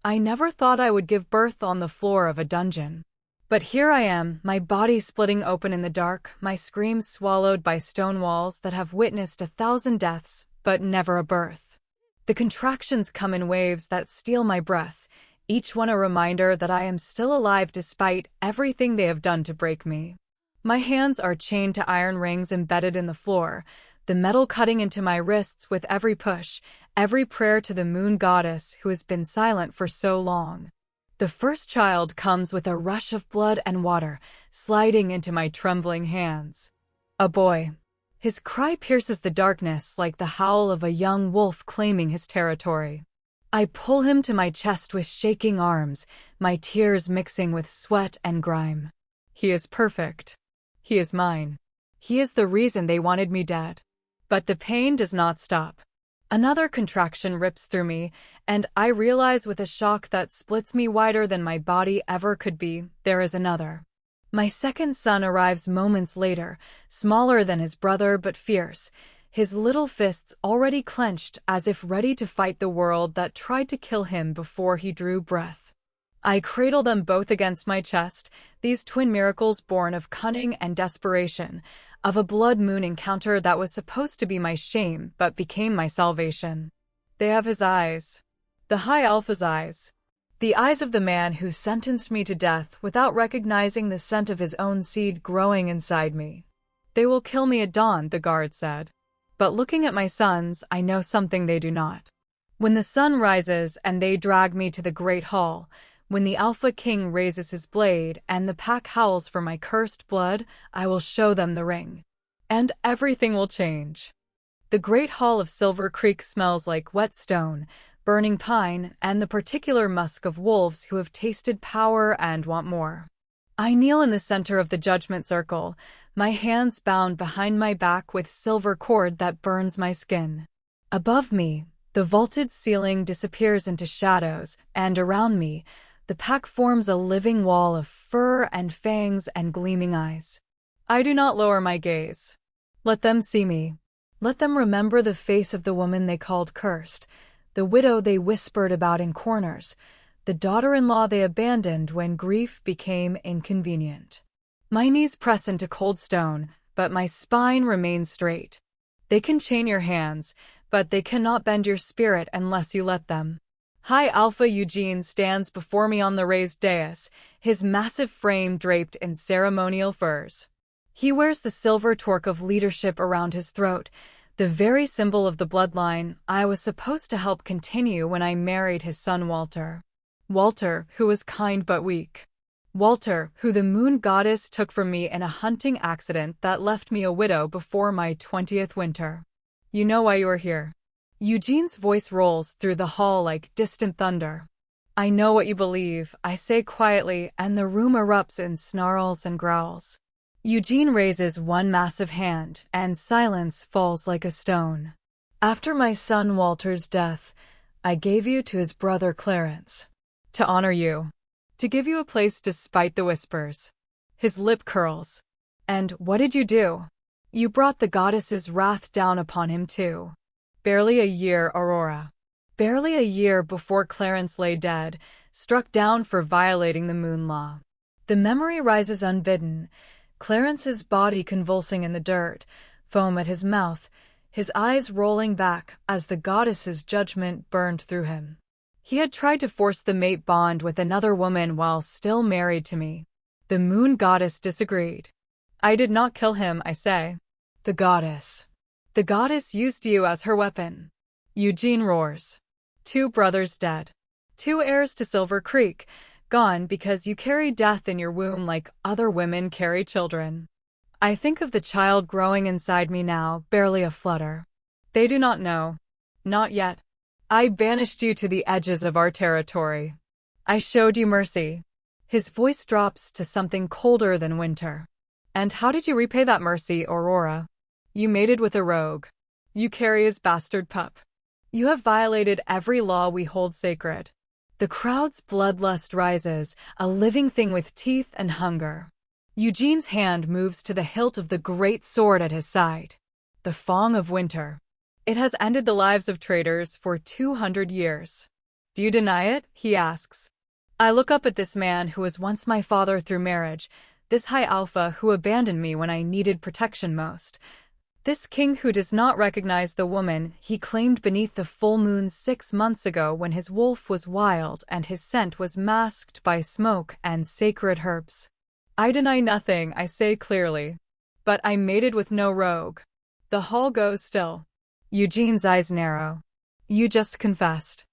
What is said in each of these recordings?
I never thought I would give birth on the floor of a dungeon. But here I am, my body splitting open in the dark, my screams swallowed by stone walls that have witnessed 1,000 deaths, but never a birth. The contractions come in waves that steal my breath, each one a reminder that I am still alive despite everything they have done to break me. My hands are chained to iron rings embedded in the floor, the metal cutting into my wrists with every push, every prayer to the moon goddess who has been silent for so long. The first child comes with a rush of blood and water, sliding into my trembling hands. A boy. His cry pierces the darkness like the howl of a young wolf claiming his territory. I pull him to my chest with shaking arms, my tears mixing with sweat and grime. He is perfect. He is mine. He is the reason they wanted me dead. But the pain does not stop. Another contraction rips through me, and I realize with a shock that splits me wider than my body ever could be, there is another. My second son arrives moments later, smaller than his brother but fierce, his little fists already clenched as if ready to fight the world that tried to kill him before he drew breath. I cradle them both against my chest, these twin miracles born of cunning and desperation, of a blood moon encounter that was supposed to be my shame but became my salvation. They have his eyes. The High Alpha's eyes. The eyes of the man who sentenced me to death without recognizing the scent of his own seed growing inside me. They will kill me at dawn, the guard said. But looking at my sons, I know something they do not. When the sun rises and they drag me to the great hall, when the Alpha King raises his blade and the pack howls for my cursed blood, I will show them the ring. And everything will change. The great hall of Silver Creek smells like wet stone, burning pine, and the particular musk of wolves who have tasted power and want more. I kneel in the center of the judgment circle, my hands bound behind my back with silver cord that burns my skin. Above me, the vaulted ceiling disappears into shadows, and around me, the pack forms a living wall of fur and fangs and gleaming eyes. I do not lower my gaze. Let them see me. Let them remember the face of the woman they called cursed, the widow they whispered about in corners, the daughter-in-law they abandoned when grief became inconvenient. My knees press into cold stone, but my spine remains straight. They can chain your hands, but they cannot bend your spirit unless you let them. High Alpha Eugene stands before me on the raised dais, his massive frame draped in ceremonial furs. He wears the silver torque of leadership around his throat, the very symbol of the bloodline I was supposed to help continue when I married his son Walter. Walter, who was kind but weak. Walter, who the moon goddess took from me in a hunting accident that left me a widow before my 20th winter. You know why you are here. Eugene's voice rolls through the hall like distant thunder. I know what you believe, I say quietly, and the room erupts in snarls and growls. Eugene raises one massive hand, and silence falls like a stone. After my son Walter's death, I gave you to his brother Clarence. To honor you. To give you a place despite the whispers. His lip curls. And what did you do? You brought the goddess's wrath down upon him too. Barely a year, Aurora. Barely a year before Clarence lay dead, struck down for violating the moon law. The memory rises unbidden, Clarence's body convulsing in the dirt, foam at his mouth, his eyes rolling back as the goddess's judgment burned through him. He had tried to force the mate bond with another woman while still married to me. The moon goddess disagreed. I did not kill him, I say. The goddess. The goddess used you as her weapon. Eugene roars. 2 brothers dead. 2 heirs to Silver Creek, gone because you carry death in your womb like other women carry children. I think of the child growing inside me now, barely a flutter. They do not know. Not yet. I banished you to the edges of our territory. I showed you mercy. His voice drops to something colder than winter. And how did you repay that mercy, Aurora? You mated with a rogue. You carry his bastard pup. You have violated every law we hold sacred. The crowd's bloodlust rises, a living thing with teeth and hunger. Eugene's hand moves to the hilt of the great sword at his side. The Fong of Winter. It has ended the lives of traitors for 200 years. Do you deny it? He asks. I look up at this man who was once my father through marriage, this high alpha who abandoned me when I needed protection most. This king who does not recognize the woman he claimed beneath the full moon 6 months ago when his wolf was wild and his scent was masked by smoke and sacred herbs. I deny nothing, I say clearly. But I mated with no rogue. The hall goes still. Eugene's eyes narrow. You just confessed.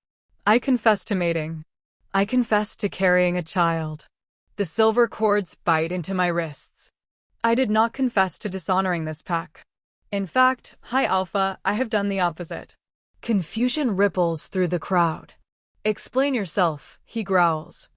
I confess to mating. I confess to carrying a child. The silver cords bite into my wrists. I did not confess to dishonoring this pack. In fact, High Alpha, I have done the opposite. Confusion ripples through the crowd. Explain yourself, he growls.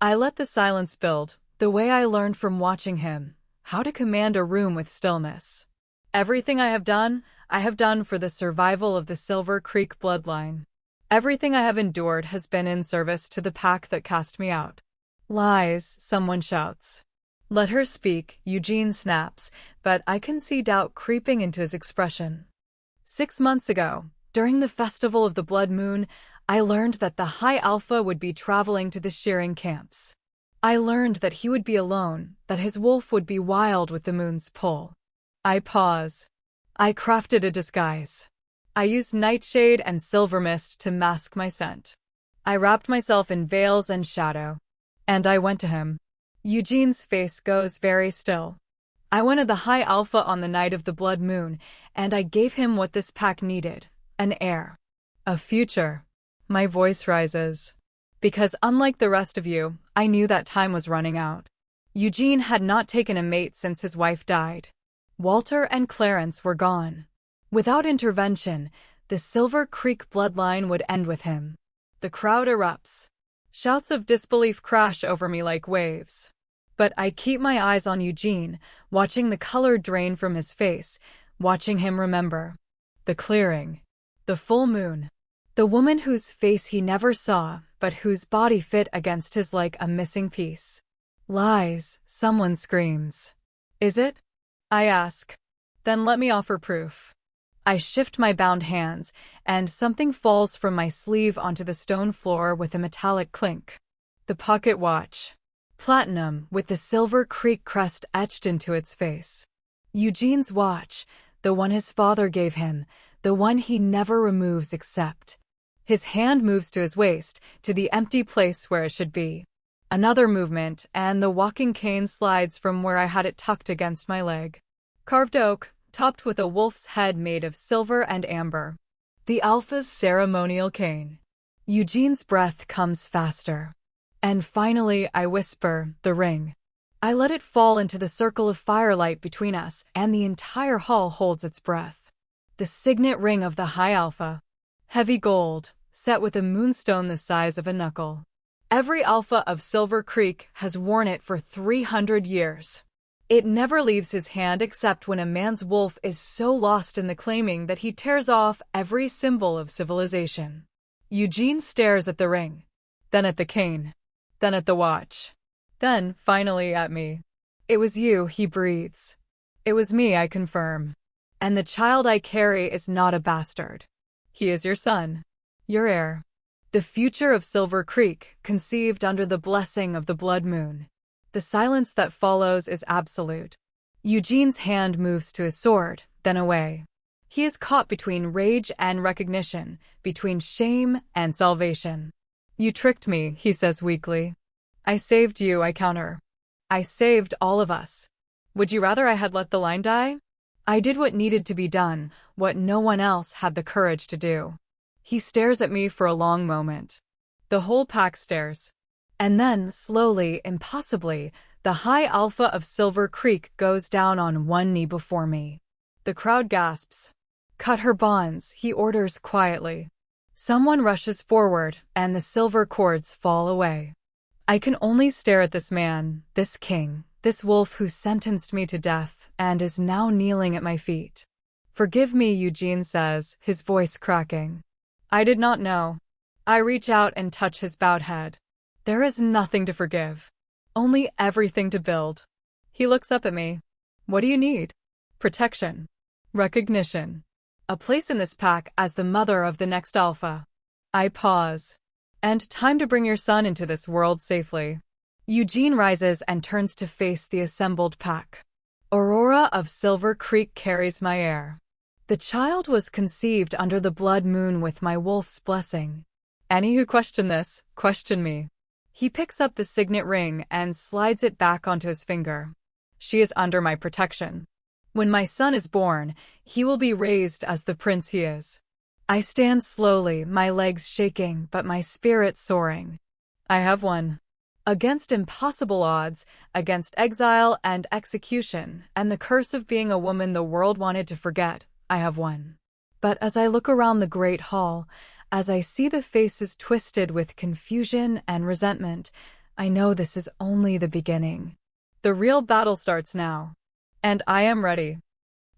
I let the silence build, the way I learned from watching him, how to command a room with stillness. Everything I have done for the survival of the Silver Creek bloodline. Everything I have endured has been in service to the pack that cast me out. Lies, someone shouts. Let her speak, Eugene snaps, but I can see doubt creeping into his expression. 6 months ago, during the festival of the blood moon, I learned that the High Alpha would be traveling to the shearing camps. I learned that he would be alone, that his wolf would be wild with the moon's pull. I pause. I crafted a disguise. I used nightshade and silver mist to mask my scent. I wrapped myself in veils and shadow. And I went to him. Eugene's face goes very still. I went to the High Alpha on the night of the blood moon, and I gave him what this pack needed, an heir. A future. My voice rises. Because unlike the rest of you, I knew that time was running out. Eugene had not taken a mate since his wife died. Walter and Clarence were gone. Without intervention, the Silver Creek bloodline would end with him. The crowd erupts. Shouts of disbelief crash over me like waves. But I keep my eyes on Eugene, watching the color drain from his face, watching him remember. The clearing. The full moon. The woman whose face he never saw, but whose body fit against his like a missing piece. Lies, someone screams. Is it? I ask. Then let me offer proof. I shift my bound hands, and something falls from my sleeve onto the stone floor with a metallic clink. The pocket watch. Platinum, with the Silver Creek crest etched into its face. Eugene's watch, the one his father gave him, the one he never removes except. His hand moves to his waist, to the empty place where it should be. Another movement, and the walking cane slides from where I had it tucked against my leg. Carved oak, topped with a wolf's head made of silver and amber. The Alpha's ceremonial cane. Eugene's breath comes faster. And finally, I whisper, the ring. I let it fall into the circle of firelight between us, and the entire hall holds its breath. The signet ring of the High Alpha. Heavy gold, set with a moonstone the size of a knuckle. Every Alpha of Silver Creek has worn it for 300 years. It never leaves his hand except when a man's wolf is so lost in the claiming that he tears off every symbol of civilization. Eugene stares at the ring, then at the cane, then at the watch, then, finally, at me. It was you, he breathes. It was me, I confirm. And the child I carry is not a bastard. He is your son, your heir. The future of Silver Creek, conceived under the blessing of the blood moon. The silence that follows is absolute. Eugene's hand moves to his sword, then away. He is caught between rage and recognition, between shame and salvation. You tricked me, he says weakly. I saved you, I counter. I saved all of us. Would you rather I had let the line die? I did what needed to be done, what no one else had the courage to do. He stares at me for a long moment. The whole pack stares. And then, slowly, impossibly, the High Alpha of Silver Creek goes down on one knee before me. The crowd gasps. Cut her bonds, he orders quietly. Someone rushes forward, and the silver cords fall away. I can only stare at this man, this king, this wolf who sentenced me to death, and is now kneeling at my feet. Forgive me, Eugene says, his voice cracking. I did not know. I reach out and touch his bowed head. There is nothing to forgive. Only everything to build. He looks up at me. What do you need? Protection. Recognition. A place in this pack as the mother of the next Alpha. I pause. And time to bring your son into this world safely. Eugene rises and turns to face the assembled pack. Aurora of Silver Creek carries my heir. The child was conceived under the blood moon with my wolf's blessing. Any who question this, question me. He picks up the signet ring and slides it back onto his finger. She is under my protection. When my son is born, he will be raised as the prince he is. I stand slowly, my legs shaking, but my spirit soaring. I have won. Against impossible odds, against exile and execution, and the curse of being a woman the world wanted to forget, I have won. But as I look around the great hall, as I see the faces twisted with confusion and resentment, I know this is only the beginning. The real battle starts now. And I am ready.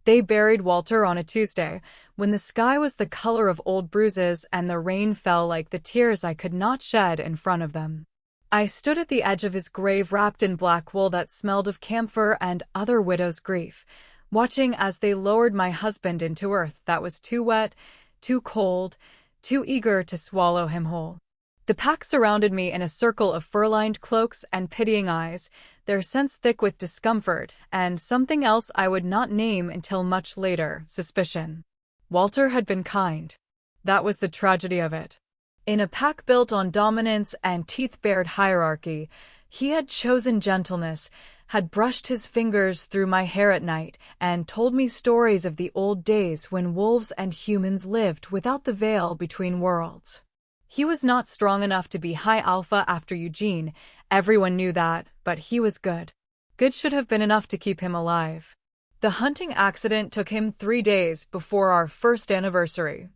They buried Walter on a Tuesday, when the sky was the color of old bruises and the rain fell like the tears I could not shed in front of them. I stood at the edge of his grave wrapped in black wool that smelled of camphor and other widow's grief, watching as they lowered my husband into earth that was too wet, too cold, too eager to swallow him whole. The pack surrounded me in a circle of fur-lined cloaks and pitying eyes, their scents thick with discomfort and something else I would not name until much later, suspicion. Walter had been kind. That was the tragedy of it. In a pack built on dominance and teeth-bared hierarchy, he had chosen gentleness, had brushed his fingers through my hair at night, and told me stories of the old days when wolves and humans lived without the veil between worlds. He was not strong enough to be high alpha after Eugene, everyone knew that, but he was good. Good should have been enough to keep him alive. The hunting accident took him 3 days before our first anniversary.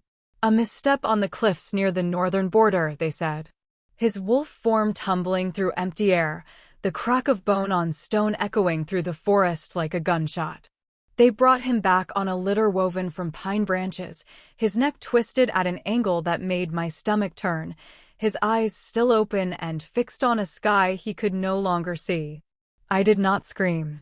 A misstep on the cliffs near the northern border, they said. His wolf form tumbling through empty air, the crack of bone on stone echoing through the forest like a gunshot. They brought him back on a litter woven from pine branches, his neck twisted at an angle that made my stomach turn, his eyes still open and fixed on a sky he could no longer see. I did not scream.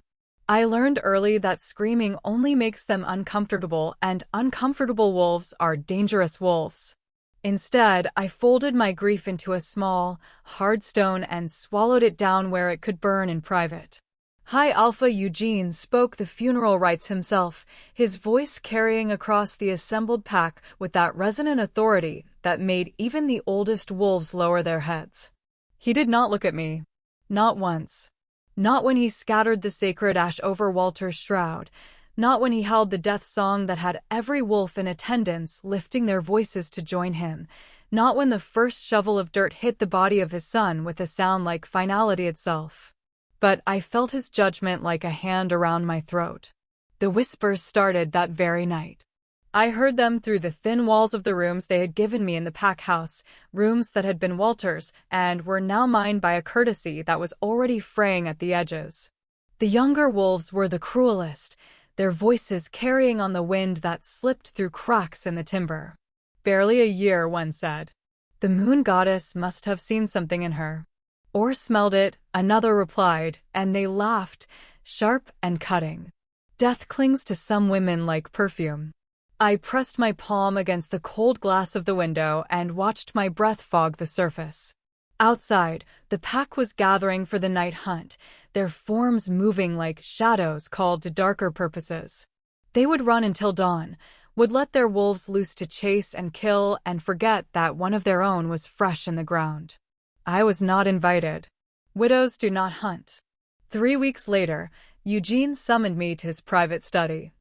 I learned early that screaming only makes them uncomfortable, and uncomfortable wolves are dangerous wolves. Instead, I folded my grief into a small, hard stone and swallowed it down where it could burn in private. High Alpha Eugene spoke the funeral rites himself, his voice carrying across the assembled pack with that resonant authority that made even the oldest wolves lower their heads. He did not look at me. Not once. Not when he scattered the sacred ash over Walter's shroud. Not when he held the death song that had every wolf in attendance lifting their voices to join him. Not when the first shovel of dirt hit the body of his son with a sound like finality itself. But I felt his judgment like a hand around my throat. The whispers started that very night. I heard them through the thin walls of the rooms they had given me in the pack house, rooms that had been Walter's and were now mine by a courtesy that was already fraying at the edges. The younger wolves were the cruelest, their voices carrying on the wind that slipped through cracks in the timber. Barely a year, one said. The moon goddess must have seen something in her. Or smelled it, another replied, and they laughed, sharp and cutting. Death clings to some women like perfume. I pressed my palm against the cold glass of the window and watched my breath fog the surface. Outside, the pack was gathering for the night hunt, their forms moving like shadows called to darker purposes. They would run until dawn, would let their wolves loose to chase and kill and forget that one of their own was fresh in the ground. I was not invited. Widows do not hunt. 3 weeks later, Eugene summoned me to his private study.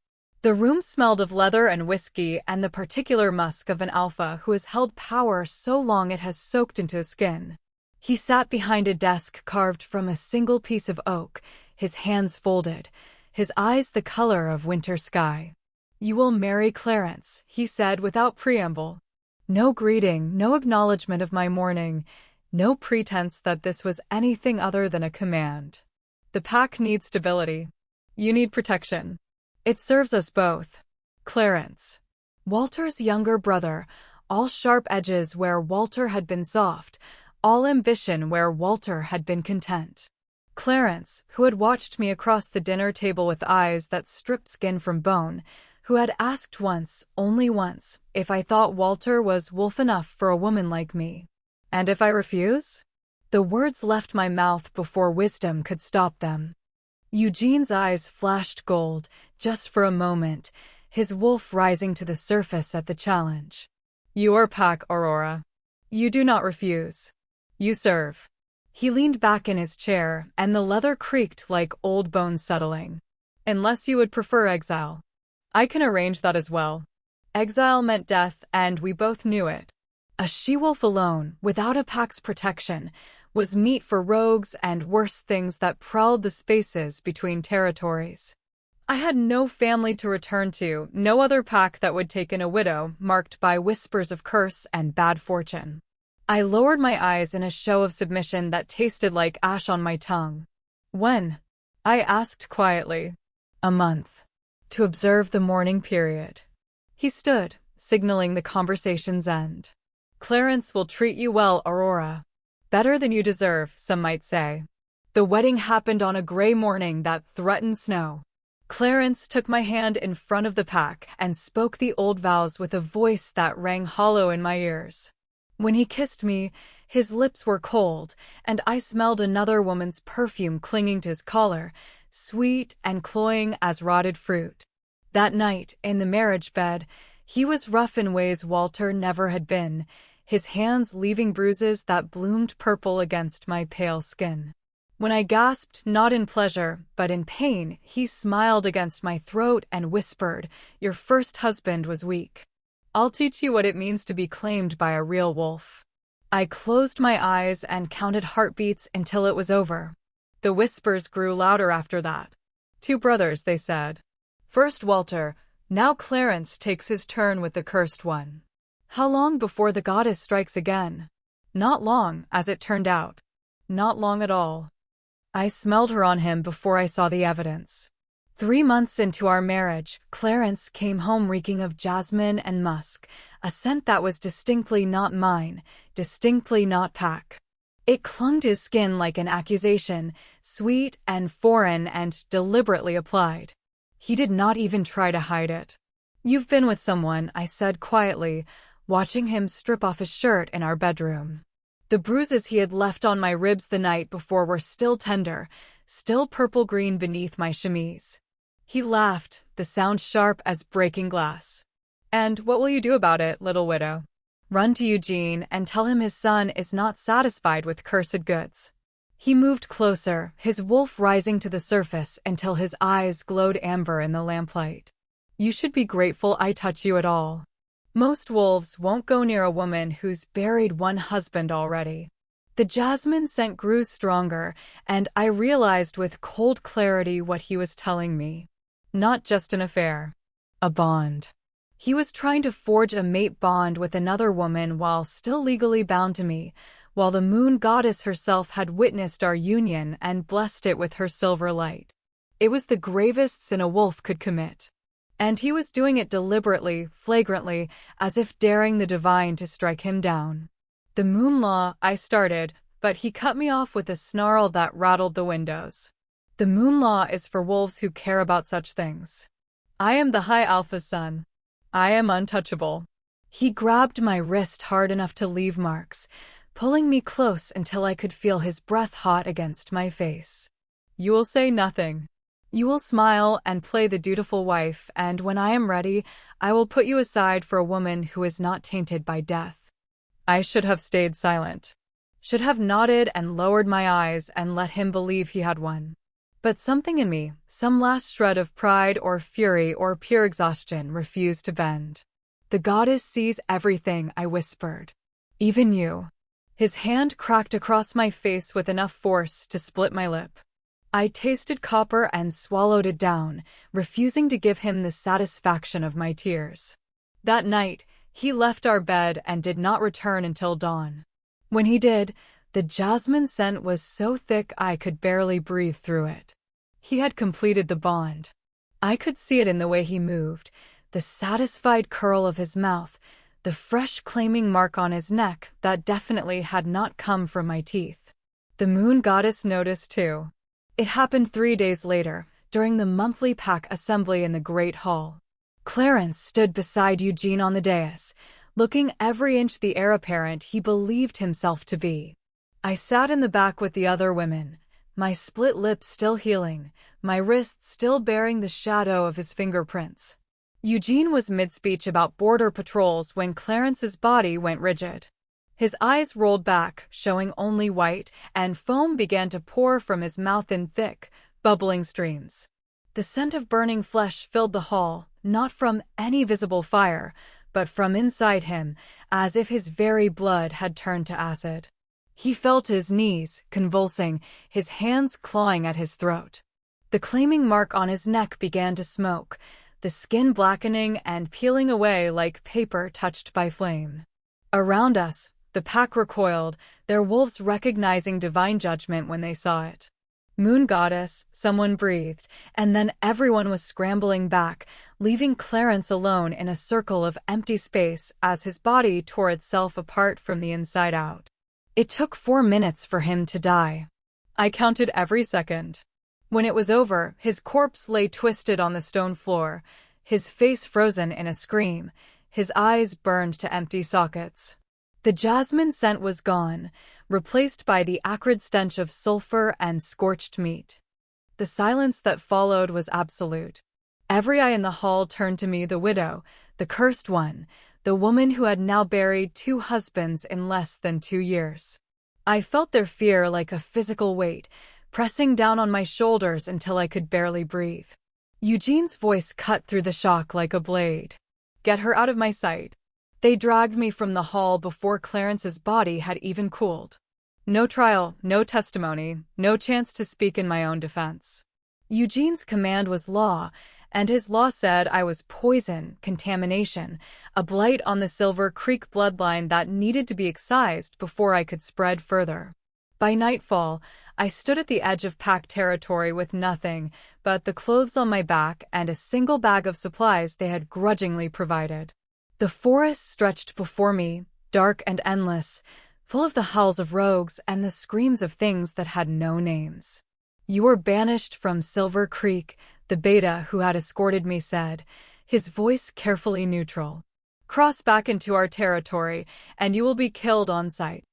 The room smelled of leather and whiskey and the particular musk of an alpha who has held power so long it has soaked into his skin. He sat behind a desk carved from a single piece of oak, his hands folded, his eyes the color of winter sky. "You will marry Clarence," he said without preamble. No greeting, no acknowledgement of my mourning, no pretense that this was anything other than a command. The pack needs stability. You need protection. It serves us both. Clarence. Walter's younger brother, all sharp edges where Walter had been soft, all ambition where Walter had been content. Clarence, who had watched me across the dinner table with eyes that stripped skin from bone, who had asked once, only once, if I thought Walter was wolf enough for a woman like me. And if I refuse? The words left my mouth before wisdom could stop them. Eugene's eyes flashed gold, just for a moment, his wolf rising to the surface at the challenge. Your pack, Aurora. You do not refuse. You serve. He leaned back in his chair, and the leather creaked like old bones settling. Unless you would prefer exile. I can arrange that as well. Exile meant death, and we both knew it. A she-wolf alone, without a pack's protection, was meat for rogues and worse things that prowled the spaces between territories. I had no family to return to, no other pack that would take in a widow, marked by whispers of curse and bad fortune. I lowered my eyes in a show of submission that tasted like ash on my tongue. When? I asked quietly. A month. To observe the mourning period. He stood, signaling the conversation's end. Clarence will treat you well, Aurora. Better than you deserve, some might say. The wedding happened on a gray morning that threatened snow. Clarence took my hand in front of the pack and spoke the old vows with a voice that rang hollow in my ears. When he kissed me, his lips were cold, and I smelled another woman's perfume clinging to his collar, sweet and cloying as rotted fruit. That night, in the marriage bed, he was rough in ways Walter never had been, his hands leaving bruises that bloomed purple against my pale skin. When I gasped, not in pleasure, but in pain, he smiled against my throat and whispered, "Your first husband was weak. I'll teach you what it means to be claimed by a real wolf." I closed my eyes and counted heartbeats until it was over. The whispers grew louder after that. 2 brothers, they said. First Walter, now Clarence takes his turn with the cursed one. How long before the goddess strikes again? Not long, as it turned out. Not long at all. I smelled her on him before I saw the evidence. 3 months into our marriage, Clarence came home reeking of jasmine and musk, a scent that was distinctly not mine, distinctly not pack. It clung to his skin like an accusation, sweet and foreign and deliberately applied. He did not even try to hide it. "You've been with someone," I said quietly, watching him strip off his shirt in our bedroom. The bruises he had left on my ribs the night before were still tender, still purple-green beneath my chemise. He laughed, the sound sharp as breaking glass. "And what will you do about it, little widow?" "Run to Eugene and tell him his son is not satisfied with cursed goods." He moved closer, his wolf rising to the surface until his eyes glowed amber in the lamplight. "You should be grateful I touch you at all. Most wolves won't go near a woman who's buried one husband already." The jasmine scent grew stronger, and I realized with cold clarity what he was telling me. Not just an affair. A bond. He was trying to forge a mate bond with another woman while still legally bound to me, while the moon goddess herself had witnessed our union and blessed it with her silver light. It was the gravest sin a wolf could commit. And he was doing it deliberately, flagrantly, as if daring the divine to strike him down. "The moon law," I started, but he cut me off with a snarl that rattled the windows. "The moon law is for wolves who care about such things. I am the high alpha son. I am untouchable." He grabbed my wrist hard enough to leave marks, pulling me close until I could feel his breath hot against my face. "You will say nothing. You will smile and play the dutiful wife, and when I am ready, I will put you aside for a woman who is not tainted by death." I should have stayed silent. Should have nodded and lowered my eyes and let him believe he had won. But something in me, some last shred of pride or fury or pure exhaustion, refused to bend. "The goddess sees everything," I whispered. "Even you." His hand cracked across my face with enough force to split my lip. I tasted copper and swallowed it down, refusing to give him the satisfaction of my tears. That night, he left our bed and did not return until dawn. When he did, the jasmine scent was so thick I could barely breathe through it. He had completed the bond. I could see it in the way he moved, the satisfied curl of his mouth, the fresh claiming mark on his neck that definitely had not come from my teeth. The moon goddess noticed too. It happened 3 days later, during the monthly pack assembly in the Great Hall. Clarence stood beside Eugene on the dais, looking every inch the heir apparent he believed himself to be. I sat in the back with the other women, my split lips still healing, my wrists still bearing the shadow of his fingerprints. Eugene was mid-speech about border patrols when Clarence's body went rigid. His eyes rolled back, showing only white, and foam began to pour from his mouth in thick, bubbling streams. The scent of burning flesh filled the hall, not from any visible fire, but from inside him, as if his very blood had turned to acid. He fell to his knees, convulsing, his hands clawing at his throat. The claiming mark on his neck began to smoke, the skin blackening and peeling away like paper touched by flame. Around us, the pack recoiled, their wolves recognizing divine judgment when they saw it. Moon goddess, someone breathed, and then everyone was scrambling back, leaving Clarence alone in a circle of empty space as his body tore itself apart from the inside out. It took 4 minutes for him to die. I counted every second. When it was over, his corpse lay twisted on the stone floor, his face frozen in a scream, his eyes burned to empty sockets. The jasmine scent was gone, replaced by the acrid stench of sulfur and scorched meat. The silence that followed was absolute. Every eye in the hall turned to me, the widow, the cursed one, the woman who had now buried 2 husbands in less than 2 years. I felt their fear like a physical weight, pressing down on my shoulders until I could barely breathe. Eugene's voice cut through the shock like a blade. "Get her out of my sight." They dragged me from the hall before Clarence's body had even cooled. No trial, no testimony, no chance to speak in my own defense. Eugene's command was law, and his law said I was poison, contamination, a blight on the Silver Creek bloodline that needed to be excised before I could spread further. By nightfall, I stood at the edge of pack territory with nothing but the clothes on my back and a single bag of supplies they had grudgingly provided. The forest stretched before me, dark and endless, full of the howls of rogues and the screams of things that had no names. "You were banished from Silver Creek," the beta who had escorted me said, his voice carefully neutral. "Cross back into our territory, and you will be killed on sight.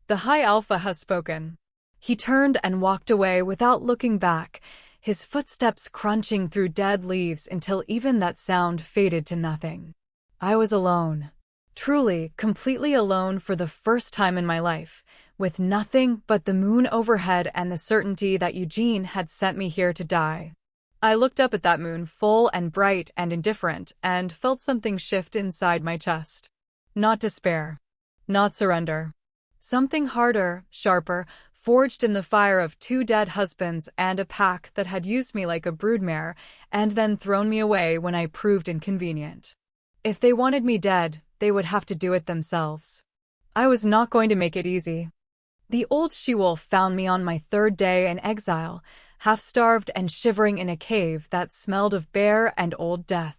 The High Alpha has spoken." He turned and walked away without looking back, his footsteps crunching through dead leaves until even that sound faded to nothing. I was alone. Truly, completely alone for the first time in my life, with nothing but the moon overhead and the certainty that Eugene had sent me here to die. I looked up at that moon, full and bright and indifferent, and felt something shift inside my chest. Not despair. Not surrender. Something harder, sharper, forged in the fire of 2 dead husbands and a pack that had used me like a broodmare and then thrown me away when I proved inconvenient. If they wanted me dead, they would have to do it themselves. I was not going to make it easy. The old she-wolf found me on my 3rd day in exile, half-starved and shivering in a cave that smelled of bear and old death.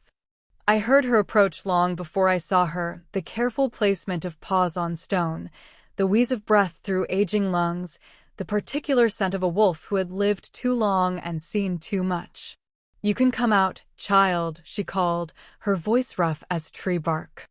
I heard her approach long before I saw her, the careful placement of paws on stone, the wheeze of breath through aging lungs, the particular scent of a wolf who had lived too long and seen too much. "You can come out, child," she called, her voice rough as tree bark.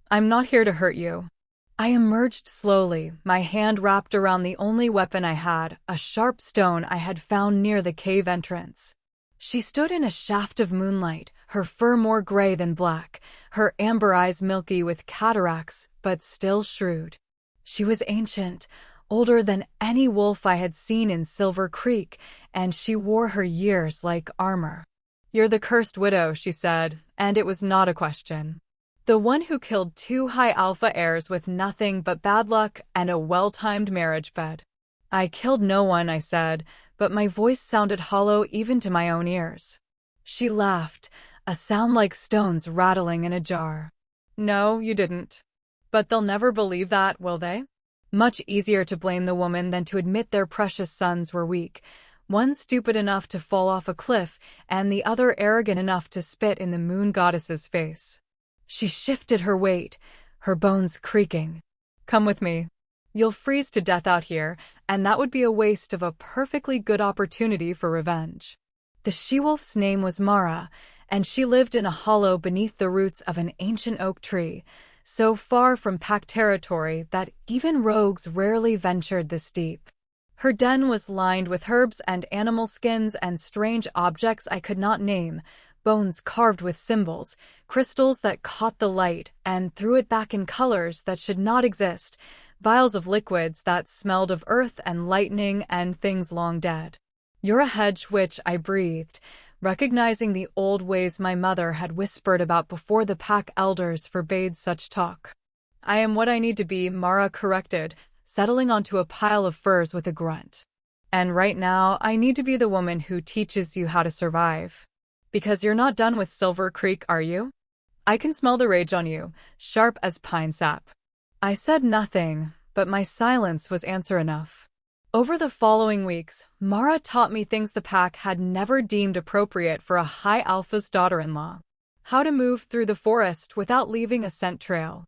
"I'm not here to hurt you." I emerged slowly, my hand wrapped around the only weapon I had, a sharp stone I had found near the cave entrance. She stood in a shaft of moonlight, her fur more gray than black, her amber eyes milky with cataracts, but still shrewd. She was ancient, older than any wolf I had seen in Silver Creek, and she wore her years like armor. "You're the cursed widow," she said, and it was not a question. "The one who killed 2 High Alpha heirs with nothing but bad luck and a well-timed marriage bed." "I killed no one," I said, but my voice sounded hollow even to my own ears. She laughed, a sound like stones rattling in a jar. "No, you didn't. But they'll never believe that, will they?" Much easier to blame the woman than to admit their precious sons were weak, one stupid enough to fall off a cliff and the other arrogant enough to spit in the moon goddess's face. She shifted her weight, her bones creaking. "Come with me. You'll freeze to death out here, and that would be a waste of a perfectly good opportunity for revenge." The she-wolf's name was Mara, and she lived in a hollow beneath the roots of an ancient oak tree, so far from pack territory that even rogues rarely ventured this deep. Her den was lined with herbs and animal skins and strange objects I could not name, bones carved with symbols, crystals that caught the light and threw it back in colors that should not exist, vials of liquids that smelled of earth and lightning and things long dead. "You're a hedge witch," I breathed, recognizing the old ways my mother had whispered about before the pack elders forbade such talk. "I am what I need to be," Mara corrected, settling onto a pile of furs with a grunt. "And right now, I need to be the woman who teaches you how to survive. Because you're not done with Silver Creek, are you? I can smell the rage on you, sharp as pine sap." I said nothing, but my silence was answer enough. Over the following weeks, Mara taught me things the pack had never deemed appropriate for a high alpha's daughter-in-law. How to move through the forest without leaving a scent trail.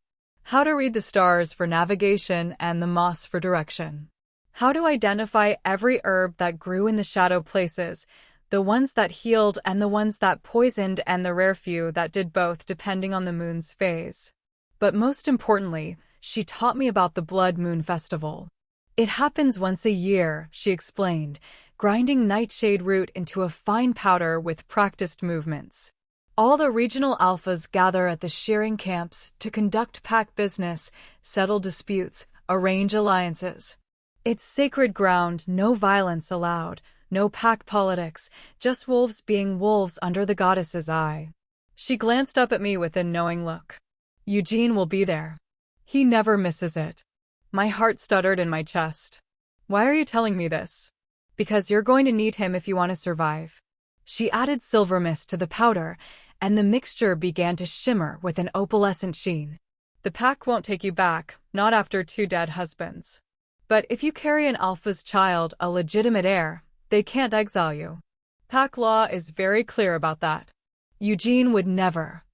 How to read the stars for navigation and the moss for direction. How to identify every herb that grew in the shadow places, the ones that healed and the ones that poisoned and the rare few that did both depending on the moon's phase. But most importantly, she taught me about the Blood Moon Festival. "It happens once a year," she explained, grinding nightshade root into a fine powder with practiced movements. "All the regional alphas gather at the shearing camps to conduct pack business, settle disputes, arrange alliances. It's sacred ground, no violence allowed, no pack politics, just wolves being wolves under the goddess's eye." She glanced up at me with a knowing look. "Eugene will be there. He never misses it." My heart stuttered in my chest. "Why are you telling me this?" "Because you're going to need him if you want to survive." She added silver mist to the powder, and the mixture began to shimmer with an opalescent sheen. "The pack won't take you back, not after 2 dead husbands. But if you carry an alpha's child, a legitimate heir, they can't exile you. Pack law is very clear about that." "Eugene would never."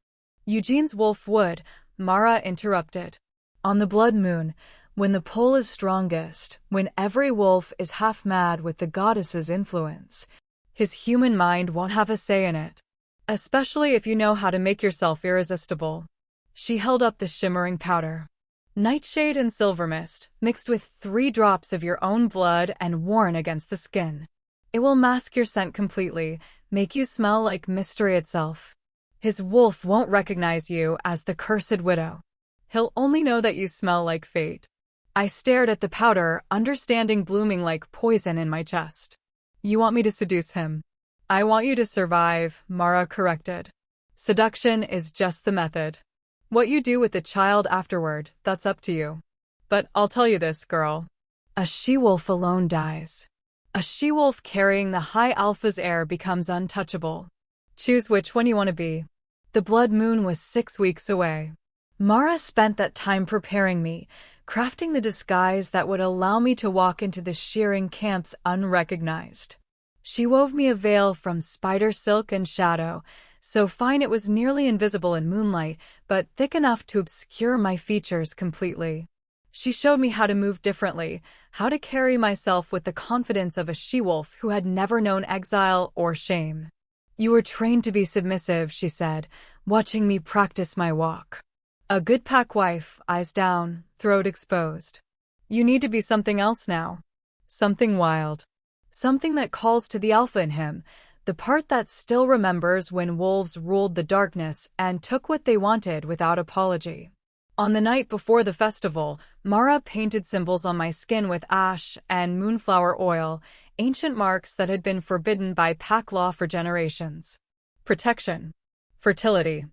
"Eugene's wolf would," Mara interrupted. "On the blood moon, when the pull is strongest, when every wolf is half mad with the goddess's influence, his human mind won't have a say in it. Especially if you know how to make yourself irresistible." She held up the shimmering powder. "Nightshade and silver mist, mixed with 3 drops of your own blood and worn against the skin. It will mask your scent completely, make you smell like mystery itself. His wolf won't recognize you as the cursed widow. He'll only know that you smell like fate." I stared at the powder, understanding blooming like poison in my chest. "You want me to seduce him?" "I want you to survive," Mara corrected. "Seduction is just the method. What you do with the child afterward, that's up to you. But I'll tell you this, girl. A she-wolf alone dies. A she-wolf carrying the high alpha's heir becomes untouchable. Choose which one you want to be." The blood moon was 6 weeks away. Mara spent that time preparing me, crafting the disguise that would allow me to walk into the shearing camps unrecognized. She wove me a veil from spider silk and shadow, so fine it was nearly invisible in moonlight, but thick enough to obscure my features completely. She showed me how to move differently, how to carry myself with the confidence of a she-wolf who had never known exile or shame. "You were trained to be submissive," she said, watching me practice my walk. "A good pack wife, eyes down, throat exposed. You need to be something else now. Something wild. Something that calls to the alpha in him, the part that still remembers when wolves ruled the darkness and took what they wanted without apology." On the night before the festival, Mara painted symbols on my skin with ash and moonflower oil, ancient marks that had been forbidden by pack law for generations. Protection. Fertility.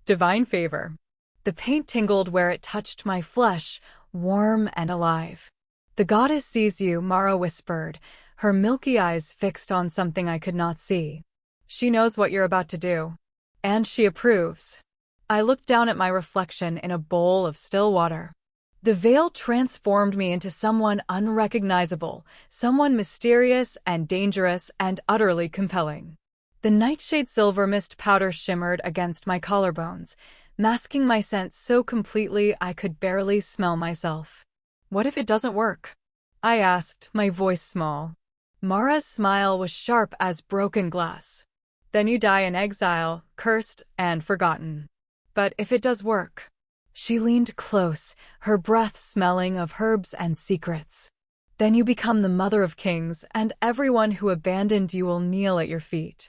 Divine favor. The paint tingled where it touched my flesh, warm and alive. "The goddess sees you," Mara whispered, her milky eyes fixed on something I could not see. "She knows what you're about to do. And she approves." I looked down at my reflection in a bowl of still water. The veil transformed me into someone unrecognizable, someone mysterious and dangerous and utterly compelling. The nightshade silver mist powder shimmered against my collarbones, masking my scent so completely I could barely smell myself. "What if it doesn't work?" I asked, my voice small. Mara's smile was sharp as broken glass. "Then you die in exile, cursed and forgotten. But if it does work, She leaned close, her breath smelling of herbs and secrets. Then you become the mother of kings, and everyone who abandoned you will kneel at your feet.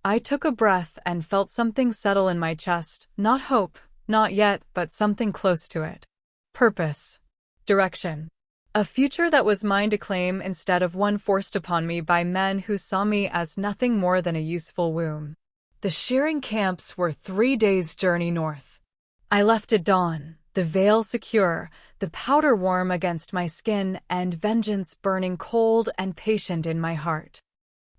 I took a breath and felt something settle in my chest, not hope, not yet, but something close to it. Purpose. Direction. A future that was mine to claim instead of one forced upon me by men who saw me as nothing more than a useful womb. The shearing camps were 3 days' journey north. I left at dawn, the veil secure, the powder warm against my skin, and vengeance burning cold and patient in my heart.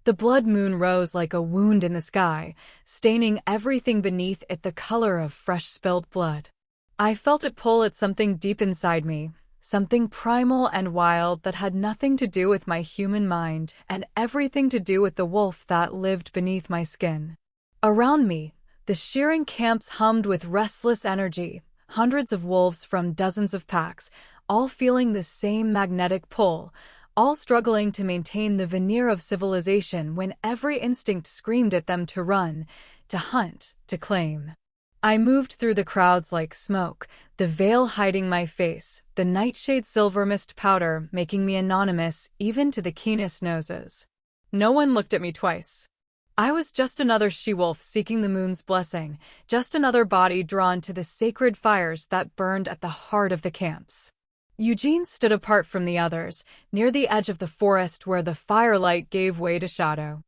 The blood moon rose like a wound in the sky, staining everything beneath it the color of fresh spilled blood. I felt it pull at something deep inside me, something primal and wild that had nothing to do with my human mind and everything to do with the wolf that lived beneath my skin. Around me, the shearing camps hummed with restless energy, hundreds of wolves from dozens of packs, all feeling the same magnetic pull, all struggling to maintain the veneer of civilization when every instinct screamed at them to run, to hunt, to claim. I moved through the crowds like smoke, the veil hiding my face, the nightshade silver mist powder making me anonymous even to the keenest noses. No one looked at me twice. I was just another she-wolf seeking the moon's blessing, just another body drawn to the sacred fires that burned at the heart of the camps. Eugene stood apart from the others, near the edge of the forest where the firelight gave way to shadow.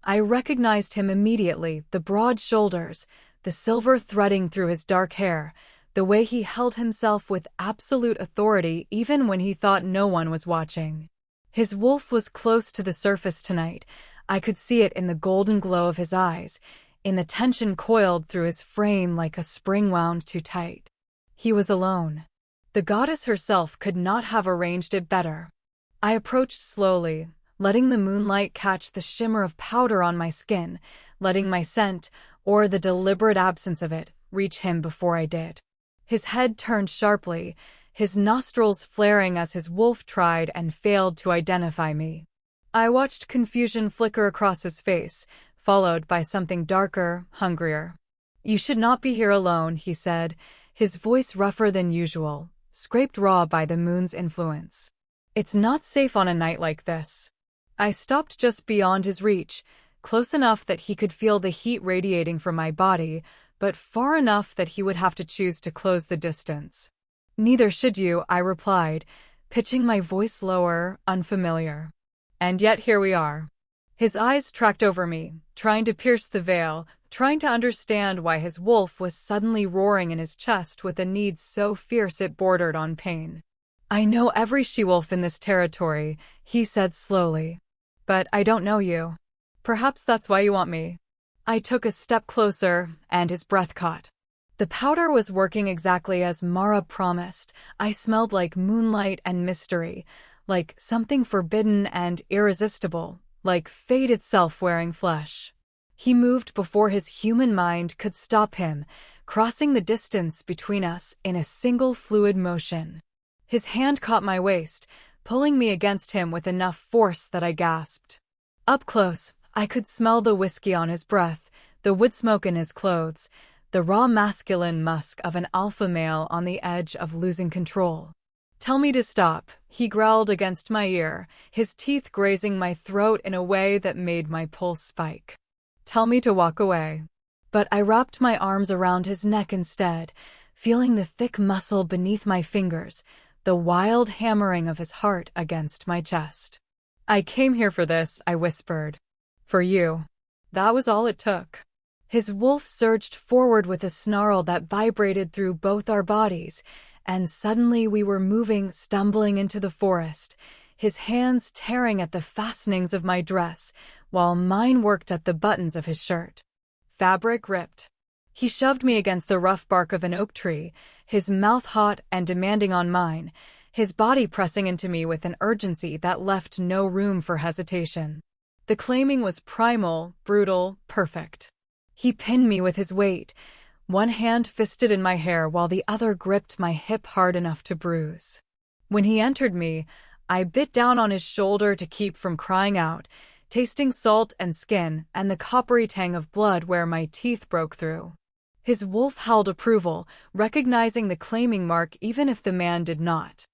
I recognized him immediately, the broad shoulders, the silver threading through his dark hair, the way he held himself with absolute authority even when he thought no one was watching. His wolf was close to the surface tonight. I could see it in the golden glow of his eyes, in the tension coiled through his frame like a spring wound too tight. He was alone. The goddess herself could not have arranged it better. I approached slowly, letting the moonlight catch the shimmer of powder on my skin, letting my scent, or the deliberate absence of it, reach him before I did. His head turned sharply, his nostrils flaring as his wolf tried and failed to identify me. I watched confusion flicker across his face, followed by something darker, hungrier. "You should not be here alone," he said, his voice rougher than usual, scraped raw by the moon's influence. "It's not safe on a night like this." I stopped just beyond his reach, close enough that he could feel the heat radiating from my body, but far enough that he would have to choose to close the distance. "Neither should you," I replied, pitching my voice lower, unfamiliar. "And yet here we are." His eyes tracked over me, trying to pierce the veil, trying to understand why his wolf was suddenly roaring in his chest with a need so fierce it bordered on pain. "I know every she-wolf in this territory," he said slowly. "But I don't know you. Perhaps that's why you want me." I took a step closer, and his breath caught. The powder was working exactly as Mara promised. I smelled like moonlight and mystery, like something forbidden and irresistible, like fate itself wearing flesh. He moved before his human mind could stop him, crossing the distance between us in a single fluid motion. His hand caught my waist, pulling me against him with enough force that I gasped. Up close, I could smell the whiskey on his breath, the wood smoke in his clothes, the raw masculine musk of an alpha male on the edge of losing control. "Tell me to stop," he growled against my ear, his teeth grazing my throat in a way that made my pulse spike. "Tell me to walk away." But I wrapped my arms around his neck instead, feeling the thick muscle beneath my fingers, the wild hammering of his heart against my chest. "I came here for this," I whispered. "For you." That was all it took. His wolf surged forward with a snarl that vibrated through both our bodies, and suddenly we were moving, stumbling into the forest, his hands tearing at the fastenings of my dress, while mine worked at the buttons of his shirt. Fabric ripped. He shoved me against the rough bark of an oak tree, his mouth hot and demanding on mine, his body pressing into me with an urgency that left no room for hesitation. The claiming was primal, brutal, perfect. He pinned me with his weight, one hand fisted in my hair while the other gripped my hip hard enough to bruise. When he entered me, I bit down on his shoulder to keep from crying out, tasting salt and skin and the coppery tang of blood where my teeth broke through. His wolf howled approval, recognizing the claiming mark even if the man did not.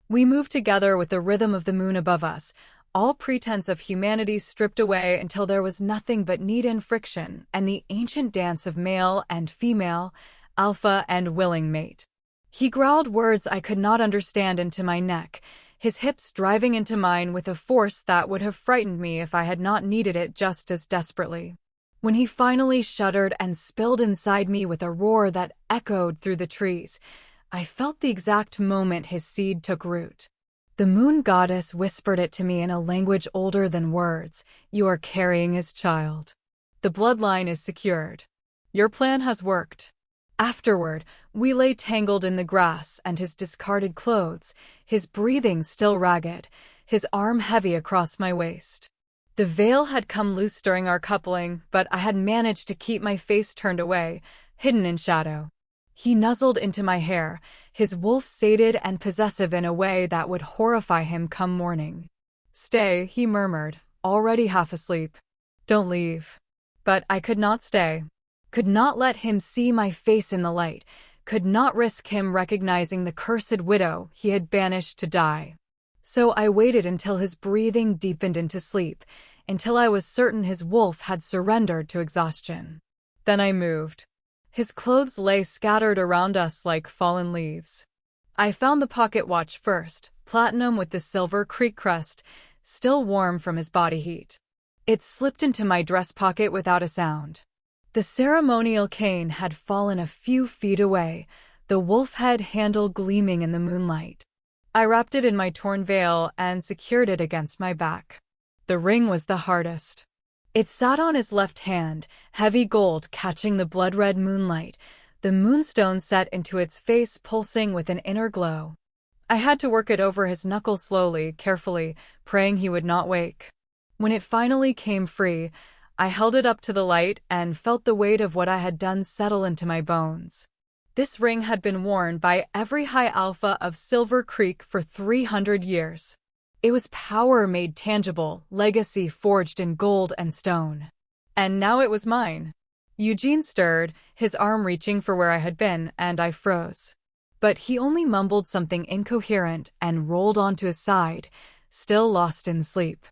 We moved together with the rhythm of the moon above us, all pretense of humanity stripped away until there was nothing but need and friction, and the ancient dance of male and female, alpha and willing mate. He growled words I could not understand into my neck, his hips driving into mine with a force that would have frightened me if I had not needed it just as desperately. When he finally shuddered and spilled inside me with a roar that echoed through the trees, I felt the exact moment his seed took root. The moon goddess whispered it to me in a language older than words. You are carrying his child. The bloodline is secured. Your plan has worked. Afterward, we lay tangled in the grass and his discarded clothes, his breathing still ragged, his arm heavy across my waist. The veil had come loose during our coupling, but I had managed to keep my face turned away, hidden in shadow. He nuzzled into my hair, his wolf sated and possessive in a way that would horrify him come morning. Stay, he murmured, already half asleep. Don't leave. But I could not stay. Could not let him see my face in the light, could not risk him recognizing the cursed widow he had banished to die. So I waited until his breathing deepened into sleep, until I was certain his wolf had surrendered to exhaustion. Then I moved. His clothes lay scattered around us like fallen leaves. I found the pocket watch first, platinum with the silver creek crest, still warm from his body heat. It slipped into my dress pocket without a sound. The ceremonial cane had fallen a few feet away, the wolf head handle gleaming in the moonlight. I wrapped it in my torn veil and secured it against my back. The ring was the hardest. It sat on his left hand, heavy gold catching the blood-red moonlight, the moonstone set into its face pulsing with an inner glow. I had to work it over his knuckle slowly, carefully, praying he would not wake. When it finally came free, I held it up to the light and felt the weight of what I had done settle into my bones. This ring had been worn by every high alpha of Silver Creek for 300 years. It was power made tangible, legacy forged in gold and stone. And now it was mine. Eugene stirred, his arm reaching for where I had been, and I froze. But he only mumbled something incoherent and rolled onto his side, still lost in sleep.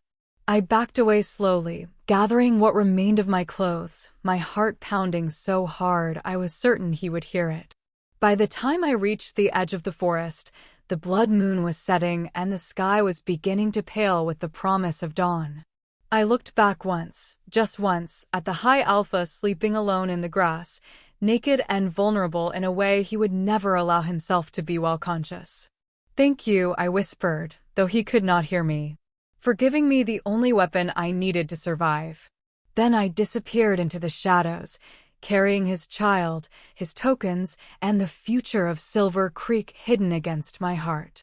I backed away slowly, gathering what remained of my clothes, my heart pounding so hard I was certain he would hear it. By the time I reached the edge of the forest, the blood moon was setting and the sky was beginning to pale with the promise of dawn. I looked back once, just once, at the high alpha sleeping alone in the grass, naked and vulnerable in a way he would never allow himself to be while conscious. Thank you, I whispered, though he could not hear me, for giving me the only weapon I needed to survive. Then I disappeared into the shadows, carrying his child, his tokens, and the future of Silver Creek hidden against my heart.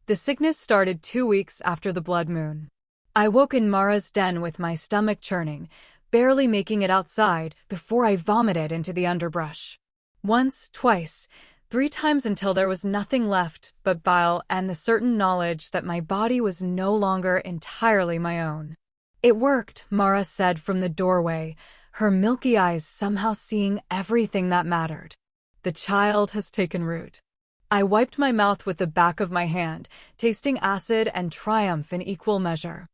The sickness started 2 weeks after the blood moon. I woke in Mara's den with my stomach churning, barely making it outside before I vomited into the underbrush. Once, twice, 3 times until there was nothing left but bile and the certain knowledge that my body was no longer entirely my own. It worked, Mara said from the doorway, her milky eyes somehow seeing everything that mattered. The child has taken root. I wiped my mouth with the back of my hand, tasting acid and triumph in equal measure.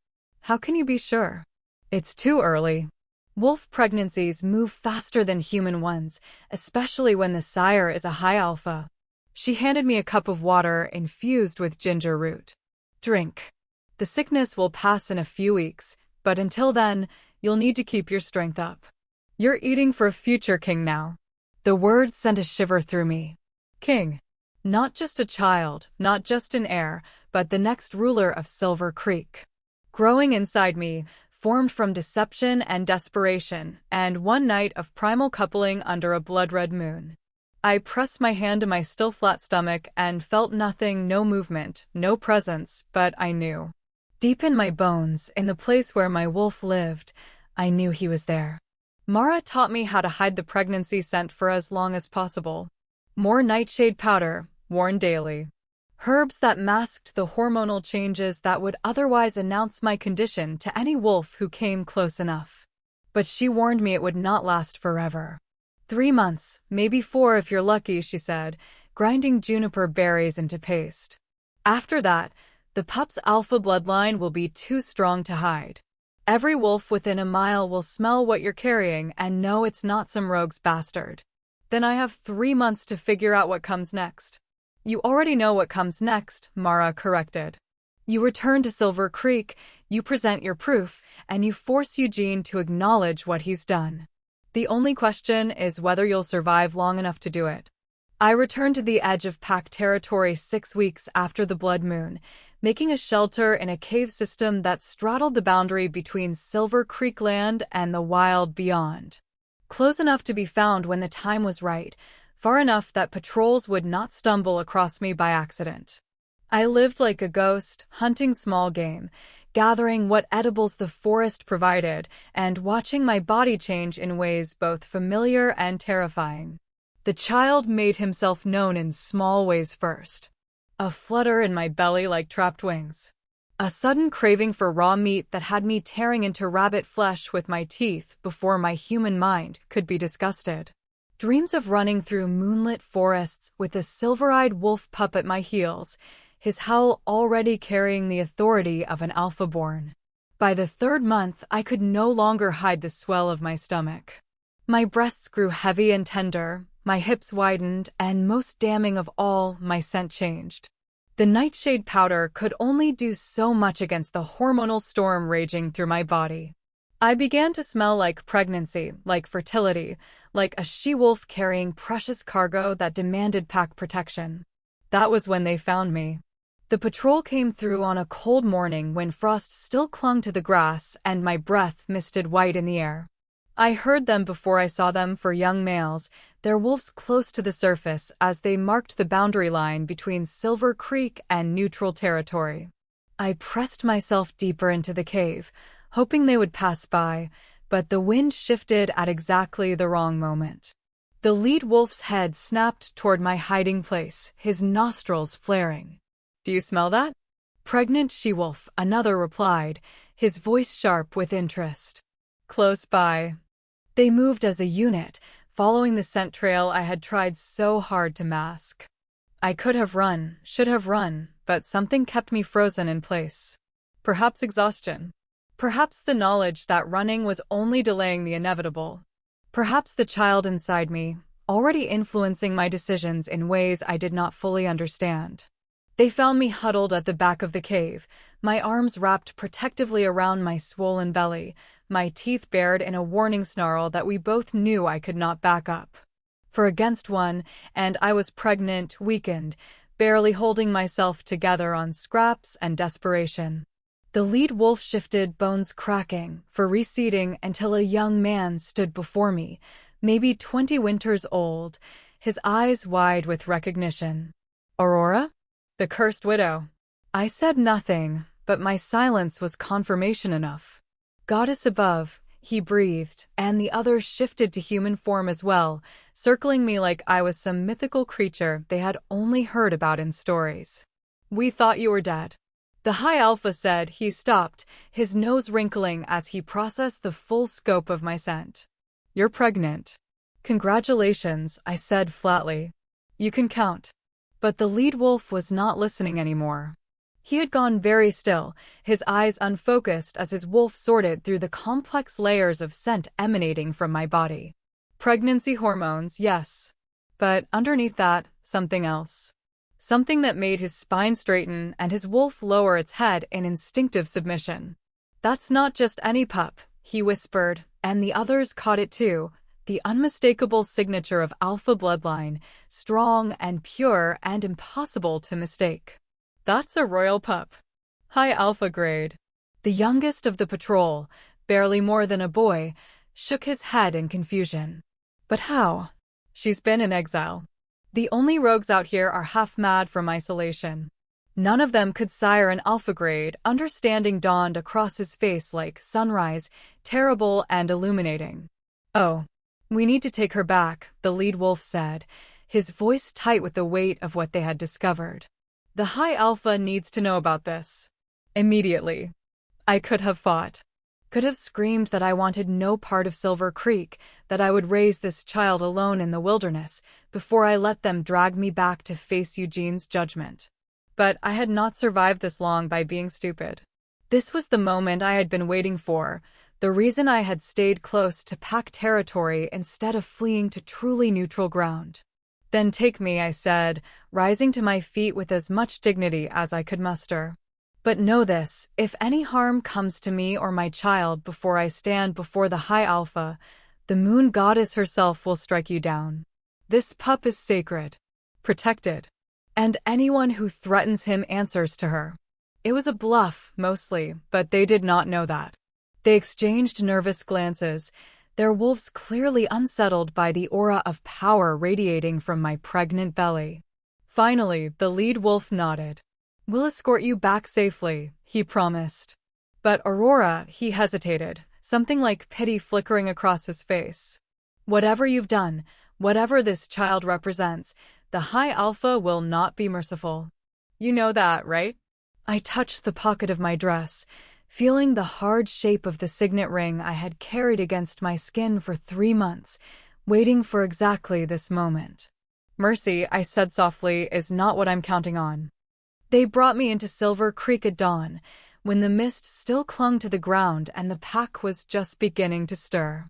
How can you be sure? It's too early. Wolf pregnancies move faster than human ones, especially when the sire is a high alpha. She handed me a cup of water infused with ginger root. Drink. The sickness will pass in a few weeks, but until then, you'll need to keep your strength up. You're eating for a future king now. The word sent a shiver through me. King. Not just a child, not just an heir, but the next ruler of Silver Creek. Growing inside me, formed from deception and desperation, and one night of primal coupling under a blood-red moon. I pressed my hand to my still flat stomach and felt nothing, no movement, no presence, but I knew. Deep in my bones, in the place where my wolf lived, I knew he was there. Mara taught me how to hide the pregnancy scent for as long as possible. More nightshade powder, worn daily. Herbs that masked the hormonal changes that would otherwise announce my condition to any wolf who came close enough. But she warned me it would not last forever. 3 months, maybe 4 if you're lucky, she said, grinding juniper berries into paste. After that, the pup's alpha bloodline will be too strong to hide. Every wolf within a mile will smell what you're carrying and know it's not some rogue's bastard. Then I have 3 months to figure out what comes next. You already know what comes next, Mara corrected. You return to Silver Creek, you present your proof, and you force Eugene to acknowledge what he's done. The only question is whether you'll survive long enough to do it. I returned to the edge of Pack territory 6 weeks after the blood moon, making a shelter in a cave system that straddled the boundary between Silver Creek land and the wild beyond. Close enough to be found when the time was right, far enough that patrols would not stumble across me by accident. I lived like a ghost, hunting small game, gathering what edibles the forest provided, and watching my body change in ways both familiar and terrifying. The child made himself known in small ways first. A flutter in my belly like trapped wings. A sudden craving for raw meat that had me tearing into rabbit flesh with my teeth before my human mind could be disgusted. Dreams of running through moonlit forests with a silver-eyed wolf pup at my heels, his howl already carrying the authority of an alpha-born. By the 3rd month, I could no longer hide the swell of my stomach. My breasts grew heavy and tender, my hips widened, and most damning of all, my scent changed. The nightshade powder could only do so much against the hormonal storm raging through my body. I began to smell like pregnancy, like fertility, like a she-wolf carrying precious cargo that demanded pack protection. That was when they found me. The patrol came through on a cold morning when frost still clung to the grass and my breath misted white in the air. I heard them before I saw them for young males, their wolves close to the surface as they marked the boundary line between Silver Creek and neutral territory. I pressed myself deeper into the cave, hoping they would pass by, but the wind shifted at exactly the wrong moment. The lead wolf's head snapped toward my hiding place, his nostrils flaring. "Do you smell that?" "Pregnant she-wolf," another replied, his voice sharp with interest. "Close by." They moved as a unit, following the scent trail I had tried so hard to mask. I could have run, should have run, but something kept me frozen in place. Perhaps exhaustion. Perhaps the knowledge that running was only delaying the inevitable. Perhaps the child inside me, already influencing my decisions in ways I did not fully understand. They found me huddled at the back of the cave, my arms wrapped protectively around my swollen belly, my teeth bared in a warning snarl that we both knew I could not back up. For against one, and I was pregnant, weakened, barely holding myself together on scraps and desperation. The lead wolf shifted, bones cracking, for receding until a young man stood before me, maybe 20 winters old, his eyes wide with recognition. "Aurora?" "The cursed widow." I said nothing, but my silence was confirmation enough. "Goddess above," he breathed, and the others shifted to human form as well, circling me like I was some mythical creature they had only heard about in stories. "We thought you were dead." The High Alpha said. He stopped, his nose wrinkling as he processed the full scope of my scent. "You're pregnant." "Congratulations," I said flatly. "You can count." But the lead wolf was not listening anymore. He had gone very still, his eyes unfocused as his wolf sorted through the complex layers of scent emanating from my body. Pregnancy hormones, yes. But underneath that, something else. Something that made his spine straighten and his wolf lower its head in instinctive submission. "That's not just any pup," he whispered, and the others caught it too. The unmistakable signature of alpha bloodline, strong and pure and impossible to mistake. "That's a royal pup. High alpha grade." The youngest of the patrol, barely more than a boy, shook his head in confusion. "But how?" "She's been in exile. The only rogues out here are half mad from isolation." None of them could sire an alpha grade. Understanding dawned across his face like sunrise, terrible and illuminating. "Oh. We need to take her back," the lead wolf said, his voice tight with the weight of what they had discovered. "The High Alpha needs to know about this. Immediately." I could have fought. Could have screamed that I wanted no part of Silver Creek, that I would raise this child alone in the wilderness, before I let them drag me back to face Eugene's judgment. But I had not survived this long by being stupid. This was the moment I had been waiting for, the reason I had stayed close to Pack territory instead of fleeing to truly neutral ground. Then take me, I said, rising to my feet with as much dignity as I could muster. But know this, if any harm comes to me or my child before I stand before the High Alpha, the moon goddess herself will strike you down. This pup is sacred, protected, and anyone who threatens him answers to her. It was a bluff, mostly, but they did not know that. They exchanged nervous glances, their wolves clearly unsettled by the aura of power radiating from my pregnant belly. Finally, the lead wolf nodded. "We'll escort you back safely," he promised. But Aurora, he hesitated, something like pity flickering across his face. "Whatever you've done, whatever this child represents, the High Alpha will not be merciful. You know that, right?" I touched the pocket of my dress, feeling the hard shape of the signet ring I had carried against my skin for 3 months, waiting for exactly this moment. "Mercy," I said softly, "is not what I'm counting on." They brought me into Silver Creek at dawn, when the mist still clung to the ground and the pack was just beginning to stir.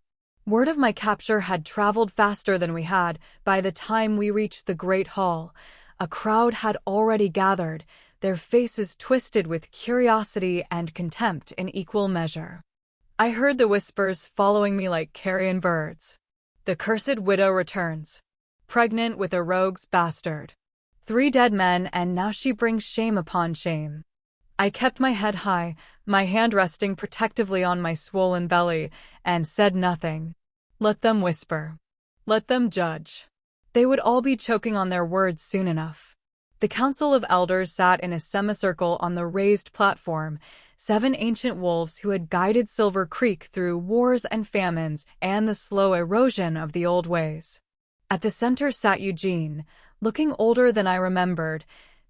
Word of my capture had traveled faster than we had. By the time we reached the Great Hall, a crowd had already gathered, their faces twisted with curiosity and contempt in equal measure. I heard the whispers following me like carrion birds. "The cursed widow returns, pregnant with a rogue's bastard. 3 dead men, and now she brings shame upon shame." I kept my head high, my hand resting protectively on my swollen belly, and said nothing. Let them whisper. Let them judge. They would all be choking on their words soon enough. The Council of Elders sat in a semicircle on the raised platform, 7 ancient wolves who had guided Silver Creek through wars and famines and the slow erosion of the old ways. At the center sat Eugene, looking older than I remembered,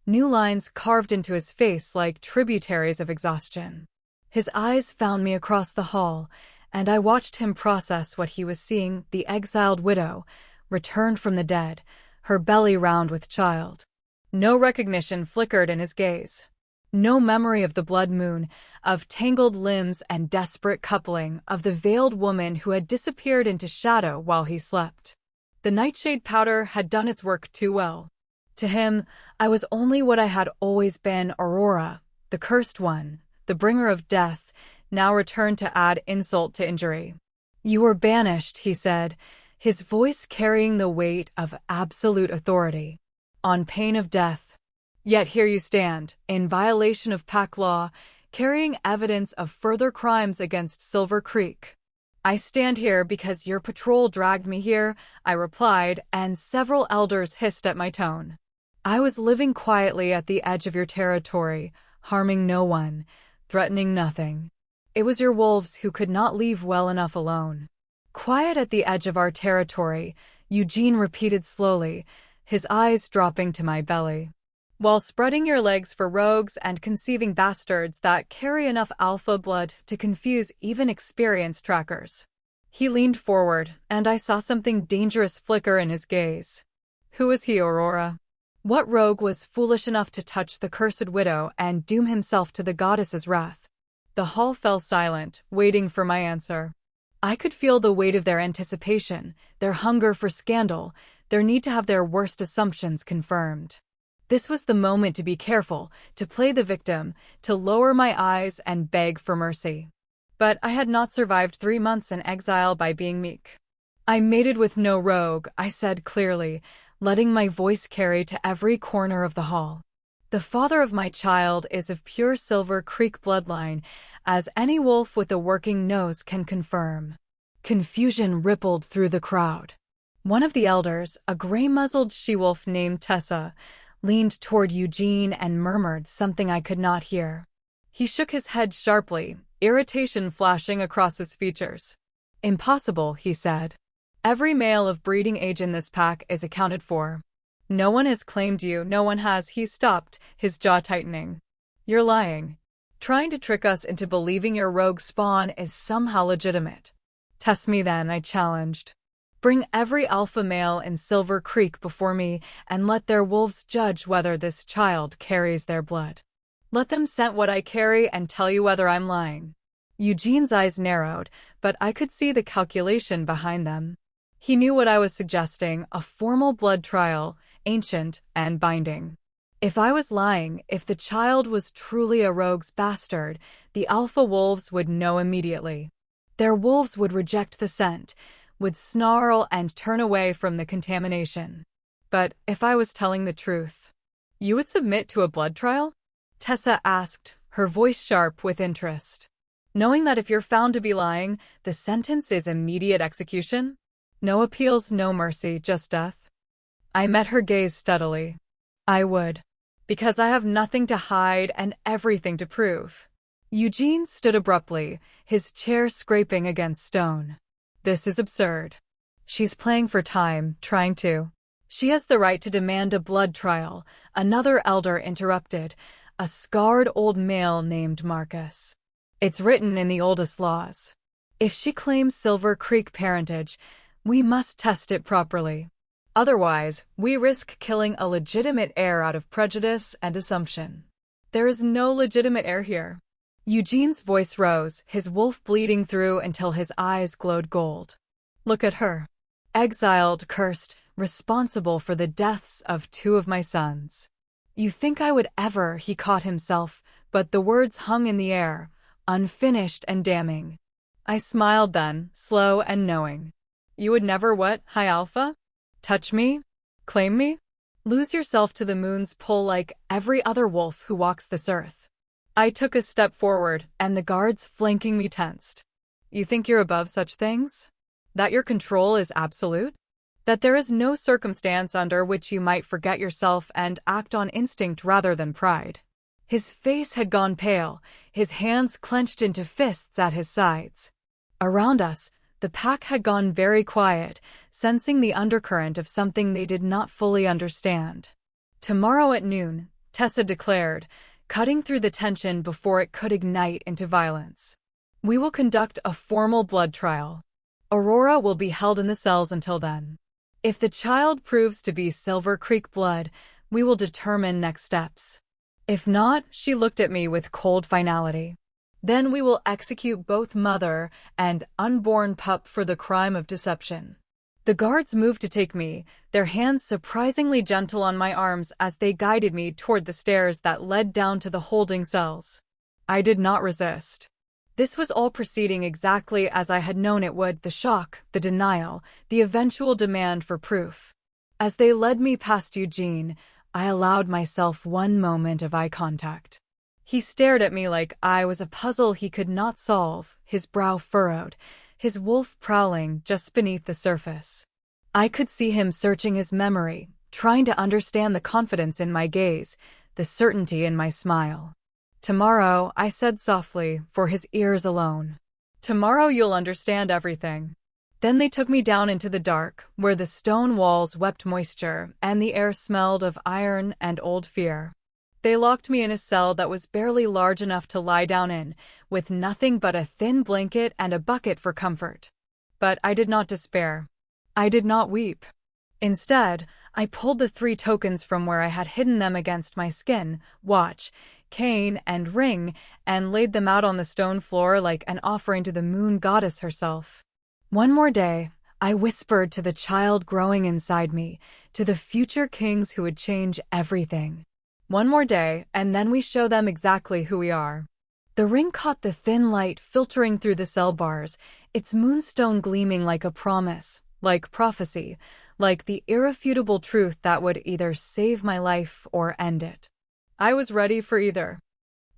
new lines carved into his face like tributaries of exhaustion. His eyes found me across the hall, and I watched him process what he was seeing: the exiled widow, returned from the dead, her belly round with child. No recognition flickered in his gaze. No memory of the blood moon, of tangled limbs and desperate coupling, of the veiled woman who had disappeared into shadow while he slept. The nightshade powder had done its work too well. To him, I was only what I had always been: Aurora, the cursed one, the bringer of death, now returned to add insult to injury. "You were banished," he said, his voice carrying the weight of absolute authority, "on pain of death. Yet here you stand, in violation of pack law, carrying evidence of further crimes against Silver Creek." "I stand here because your patrol dragged me here," I replied, and several elders hissed at my tone. "I was living quietly at the edge of your territory, harming no one, threatening nothing. It was your wolves who could not leave well enough alone." "Quiet at the edge of our territory," Eugene repeated slowly, his eyes dropping to my belly. "While spreading your legs for rogues and conceiving bastards that carry enough alpha blood to confuse even experienced trackers." He leaned forward, and I saw something dangerous flicker in his gaze. "Who is he, Aurora? What rogue was foolish enough to touch the cursed widow and doom himself to the goddess's wrath?" The hall fell silent, waiting for my answer. I could feel the weight of their anticipation, their hunger for scandal, their need to have their worst assumptions confirmed. This was the moment to be careful, to play the victim, to lower my eyes and beg for mercy. But I had not survived 3 months in exile by being meek. "I mated with no rogue," I said clearly, letting my voice carry to every corner of the hall. "The father of my child is of pure Silver Creek bloodline, as any wolf with a working nose can confirm." Confusion rippled through the crowd. One of the elders, a gray-muzzled she-wolf named Tessa, leaned toward Eugene and murmured something I could not hear. He shook his head sharply, irritation flashing across his features. "Impossible," he said. "Every male of breeding age in this pack is accounted for. No one has claimed you, no one has." He stopped, his jaw tightening. "You're lying." Trying to trick us into believing your rogue spawn is somehow legitimate. Test me then, I challenged. Bring every alpha male in Silver Creek before me and let their wolves judge whether this child carries their blood. Let them scent what I carry and tell you whether I'm lying. Eugene's eyes narrowed, but I could see the calculation behind them. He knew what I was suggesting, a formal blood trial, ancient and binding. If I was lying, if the child was truly a rogue's bastard, the alpha wolves would know immediately. Their wolves would reject the scent, would snarl and turn away from the contamination. But if I was telling the truth, you would submit to a blood trial? Tessa asked, her voice sharp with interest. Knowing that if you're found to be lying, the sentence is immediate execution? No appeals, no mercy, just death? I met her gaze steadily. I would. Because I have nothing to hide and everything to prove. Eugene stood abruptly, his chair scraping against stone. This is absurd. She's playing for time, trying to. She has the right to demand a blood trial, another elder interrupted, a scarred old male named Marcus. It's written in the oldest laws. If she claims Silver Creek parentage, we must test it properly. Otherwise, we risk killing a legitimate heir out of prejudice and assumption. There is no legitimate heir here. Eugene's voice rose, his wolf bleeding through until his eyes glowed gold. Look at her. Exiled, cursed, responsible for the deaths of 2 of my sons. You think I would ever, he caught himself, but the words hung in the air, unfinished and damning. I smiled then, slow and knowing. You would never what, High Alpha? Touch me? Claim me? Lose yourself to the moon's pull like every other wolf who walks this earth. I took a step forward, and the guards flanking me tensed. You think you're above such things? That your control is absolute? That there is no circumstance under which you might forget yourself and act on instinct rather than pride? His face had gone pale, his hands clenched into fists at his sides. Around us, the pack had gone very quiet, sensing the undercurrent of something they did not fully understand. Tomorrow at noon, Tessa declared, cutting through the tension before it could ignite into violence. We will conduct a formal blood trial. Aurora will be held in the cells until then. If the child proves to be Silver Creek blood, we will determine next steps. If not, she looked at me with cold finality. Then we will execute both mother and unborn pup for the crime of deception. The guards moved to take me, their hands surprisingly gentle on my arms as they guided me toward the stairs that led down to the holding cells. I did not resist. This was all proceeding exactly as I had known it would, the shock, the denial, the eventual demand for proof. As they led me past Eugene, I allowed myself one moment of eye contact. He stared at me like I was a puzzle he could not solve, his brow furrowed, his wolf prowling just beneath the surface. I could see him searching his memory, trying to understand the confidence in my gaze, the certainty in my smile. Tomorrow, I said softly, for his ears alone. Tomorrow you'll understand everything. Then they took me down into the dark, where the stone walls wept moisture, and the air smelled of iron and old fear. They locked me in a cell that was barely large enough to lie down in, with nothing but a thin blanket and a bucket for comfort. But I did not despair. I did not weep. Instead, I pulled the 3 tokens from where I had hidden them against my skin, watch, cane, and ring, and laid them out on the stone floor like an offering to the moon goddess herself. One more day, I whispered to the child growing inside me, to the future kings who would change everything. One more day, and then we show them exactly who we are. The ring caught the thin light filtering through the cell bars, its moonstone gleaming like a promise, like prophecy, like the irrefutable truth that would either save my life or end it. I was ready for either.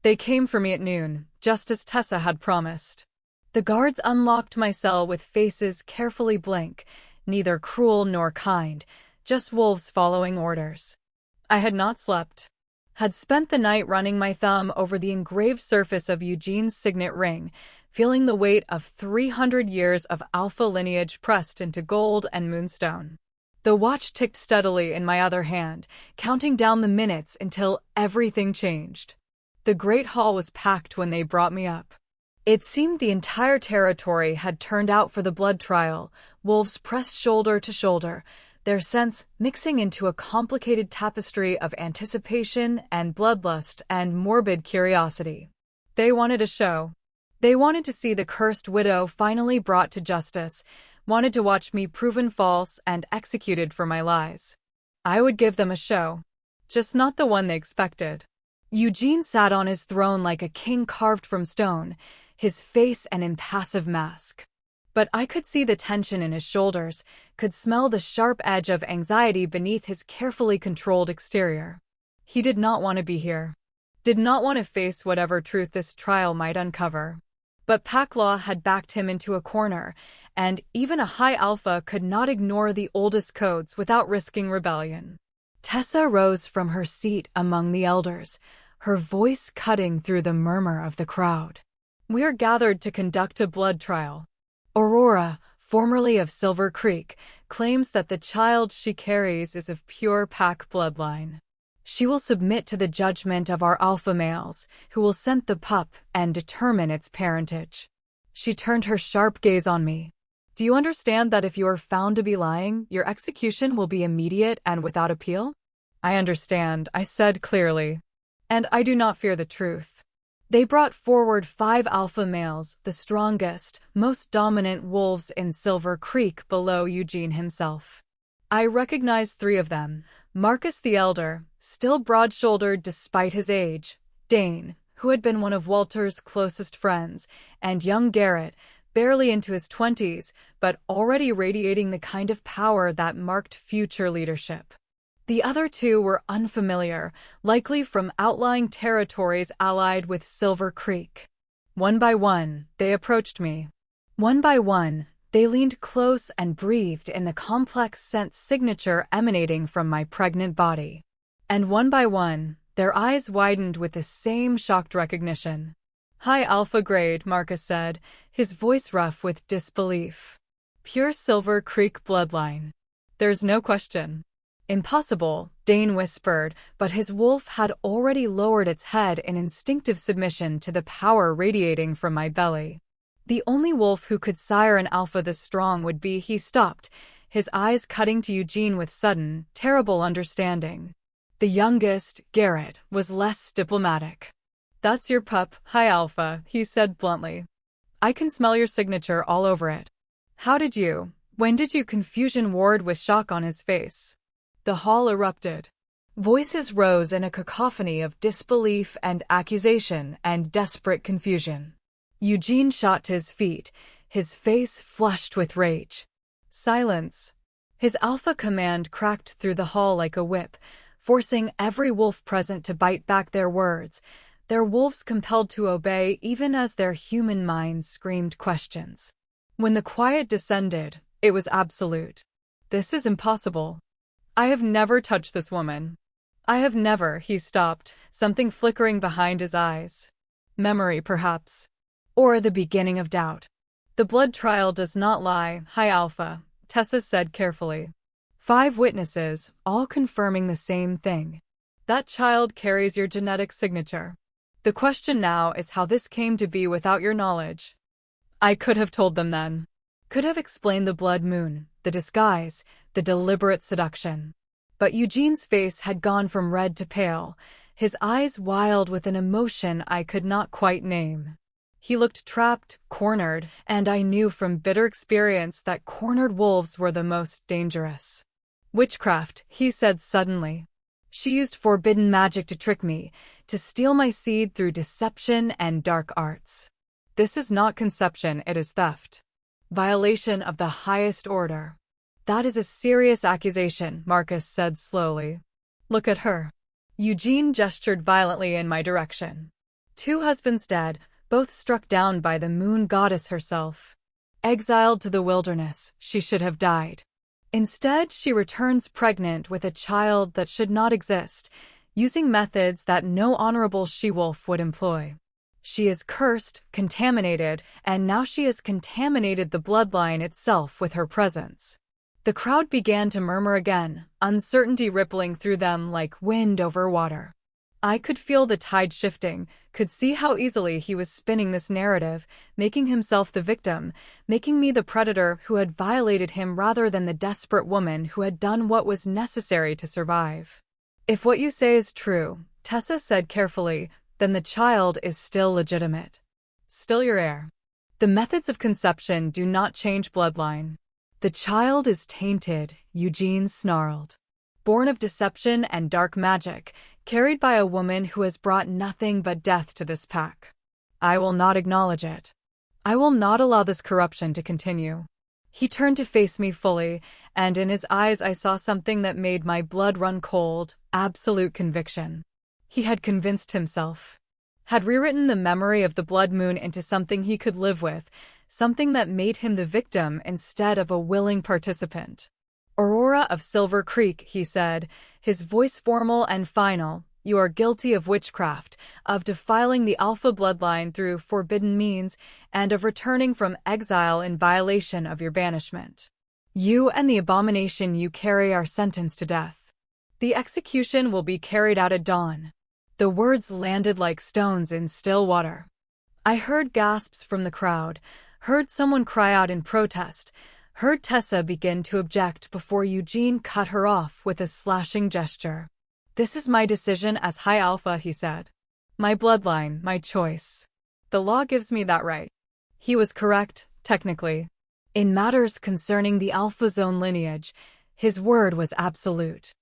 They came for me at noon, just as Tessa had promised. The guards unlocked my cell with faces carefully blank, neither cruel nor kind, just wolves following orders. I had not slept. Had spent the night running my thumb over the engraved surface of Eugene's signet ring, feeling the weight of 300 years of alpha lineage pressed into gold and moonstone. The watch ticked steadily in my other hand, counting down the minutes until everything changed. The great hall was packed when they brought me up. It seemed the entire territory had turned out for the blood trial. Wolves pressed shoulder to shoulder, their scents mixing into a complicated tapestry of anticipation and bloodlust and morbid curiosity. They wanted a show. They wanted to see the cursed widow finally brought to justice, wanted to watch me proven false and executed for my lies. I would give them a show. Just not the one they expected. Eugene sat on his throne like a king carved from stone, his face an impassive mask. But I could see the tension in his shoulders, could smell the sharp edge of anxiety beneath his carefully controlled exterior. He did not want to be here. Did not want to face whatever truth this trial might uncover. But pack law had backed him into a corner, and even a high alpha could not ignore the oldest codes without risking rebellion. Tessa rose from her seat among the elders, her voice cutting through the murmur of the crowd. We are gathered to conduct a blood trial. Aurora, formerly of Silver Creek, claims that the child she carries is of pure pack bloodline. She will submit to the judgment of our alpha males, who will scent the pup and determine its parentage. She turned her sharp gaze on me. Do you understand that if you are found to be lying, your execution will be immediate and without appeal? I understand, I said clearly. And I do not fear the truth. They brought forward 5 alpha males, the strongest, most dominant wolves in Silver Creek below Eugene himself. I recognized 3 of them: Marcus the Elder, still broad-shouldered despite his age, Dane, who had been one of Walter's closest friends, and young Garrett, barely into his 20s, but already radiating the kind of power that marked future leadership. The other 2 were unfamiliar, likely from outlying territories allied with Silver Creek. One by one, they approached me. One by one, they leaned close and breathed in the complex scent signature emanating from my pregnant body. And one by one, their eyes widened with the same shocked recognition. High alpha grade, Marcus said, his voice rough with disbelief. Pure Silver Creek bloodline. There's no question. Impossible, Dane whispered, but his wolf had already lowered its head in instinctive submission to the power radiating from my belly. The only wolf who could sire an alpha this strong would be. He stopped, his eyes cutting to Eugene with sudden, terrible understanding. The youngest, Garrett, was less diplomatic. That's your pup, High Alpha, he said bluntly. I can smell your signature all over it. When did you? Confusion warred with shock on his face. The hall erupted. Voices rose in a cacophony of disbelief and accusation and desperate confusion. Eugene shot to his feet, his face flushed with rage. Silence. His alpha command cracked through the hall like a whip, forcing every wolf present to bite back their words, their wolves compelled to obey even as their human minds screamed questions. When the quiet descended, it was absolute. This is impossible. I have never touched this woman. I have never. He stopped, something flickering behind his eyes. Memory, perhaps. Or the beginning of doubt. The blood trial does not lie, High Alpha, Tessa said carefully. 5 witnesses, all confirming the same thing. That child carries your genetic signature. The question now is how this came to be without your knowledge. I could have told them then. Could have explained the blood moon, the disguise, the deliberate seduction. But Eugene's face had gone from red to pale, his eyes wild with an emotion I could not quite name. He looked trapped, cornered, and I knew from bitter experience that cornered wolves were the most dangerous. Witchcraft, he said suddenly. She used forbidden magic to trick me, to steal my seed through deception and dark arts. This is not conception, it is theft. Violation of the highest order. That is a serious accusation, Marcus said slowly. Look at her. Eugene gestured violently in my direction. 2 husbands dead, both struck down by the moon goddess herself. Exiled to the wilderness, she should have died. Instead, she returns pregnant with a child that should not exist, using methods that no honorable she-wolf would employ. She is cursed, contaminated, and now she has contaminated the bloodline itself with her presence. The crowd began to murmur again, uncertainty rippling through them like wind over water. I could feel the tide shifting, could see how easily he was spinning this narrative, making himself the victim, making me the predator who had violated him rather than the desperate woman who had done what was necessary to survive. If what you say is true, Tessa said carefully, then the child is still legitimate. Still your heir. The methods of conception do not change bloodline. The child is tainted, Eugene snarled. Born of deception and dark magic, carried by a woman who has brought nothing but death to this pack. I will not acknowledge it. I will not allow this corruption to continue. He turned to face me fully, and in his eyes I saw something that made my blood run cold, absolute conviction. He had convinced himself. Had rewritten the memory of the blood moon into something he could live with, something that made him the victim instead of a willing participant. Aurora of Silver Creek, he said, his voice formal and final, you are guilty of witchcraft, of defiling the Alpha bloodline through forbidden means, and of returning from exile in violation of your banishment. You and the abomination you carry are sentenced to death. The execution will be carried out at dawn. The words landed like stones in still water. I heard gasps from the crowd, heard someone cry out in protest, heard Tessa begin to object before Eugene cut her off with a slashing gesture. This is my decision as High Alpha, he said. My bloodline, my choice. The law gives me that right. He was correct, technically. In matters concerning the Alpha Zone lineage, his word was absolute.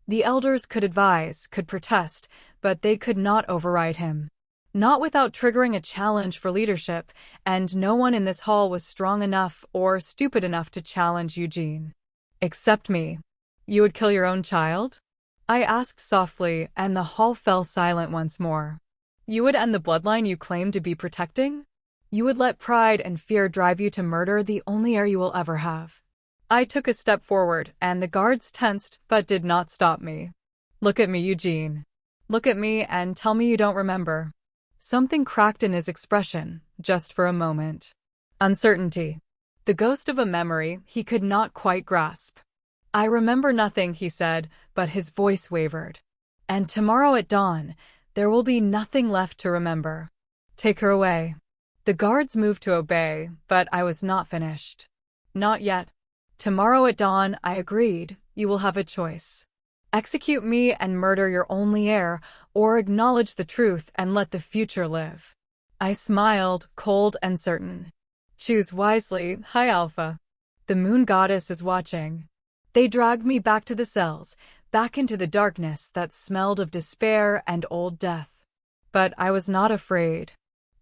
The elders could advise, could protest, but they could not override him. Not without triggering a challenge for leadership, and no one in this hall was strong enough or stupid enough to challenge Eugene. Except me. You would kill your own child? I asked softly, and the hall fell silent once more. You would end the bloodline you claim to be protecting? You would let pride and fear drive you to murder the only heir you will ever have? I took a step forward, and the guards tensed, but did not stop me. Look at me, Eugene. Look at me and tell me you don't remember. Something cracked in his expression, just for a moment. Uncertainty. The ghost of a memory he could not quite grasp. I remember nothing, he said, but his voice wavered. And tomorrow at dawn, there will be nothing left to remember. Take her away. The guards moved to obey, but I was not finished. Not yet. Tomorrow at dawn, I agreed, you will have a choice. Execute me and murder your only heir, or acknowledge the truth and let the future live. I smiled, cold and certain. Choose wisely, High Alpha. The moon goddess is watching. They dragged me back to the cells, back into the darkness that smelled of despair and old death. But I was not afraid.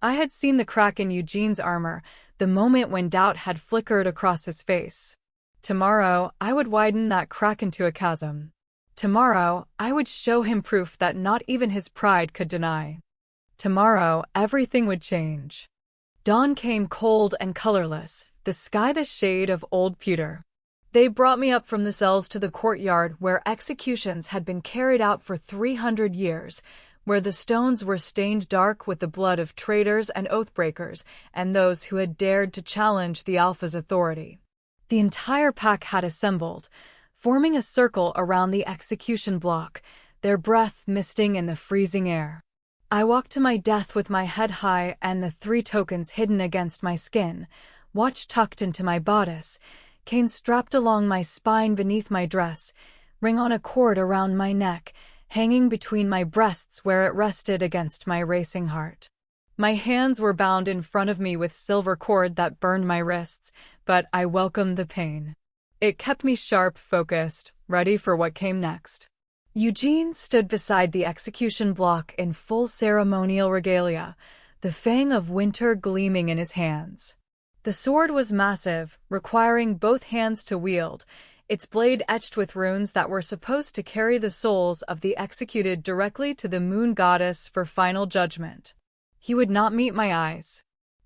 I had seen the crack in Eugene's armor, the moment when doubt had flickered across his face. Tomorrow, I would widen that crack into a chasm. Tomorrow, I would show him proof that not even his pride could deny. Tomorrow, everything would change. Dawn came cold and colorless, the sky the shade of old pewter. They brought me up from the cells to the courtyard where executions had been carried out for 300 years, where the stones were stained dark with the blood of traitors and oathbreakers and those who had dared to challenge the Alpha's authority. The entire pack had assembled, forming a circle around the execution block, their breath misting in the freezing air. I walked to my death with my head high and the 3 tokens hidden against my skin, watch tucked into my bodice, cane strapped along my spine beneath my dress, ring on a cord around my neck, hanging between my breasts where it rested against my racing heart. My hands were bound in front of me with silver cord that burned my wrists, but I welcomed the pain. It kept me sharp, focused, ready for what came next. Eugene stood beside the execution block in full ceremonial regalia, the fang of winter gleaming in his hands. The sword was massive, requiring both hands to wield, its blade etched with runes that were supposed to carry the souls of the executed directly to the moon goddess for final judgment. He would not meet my eyes.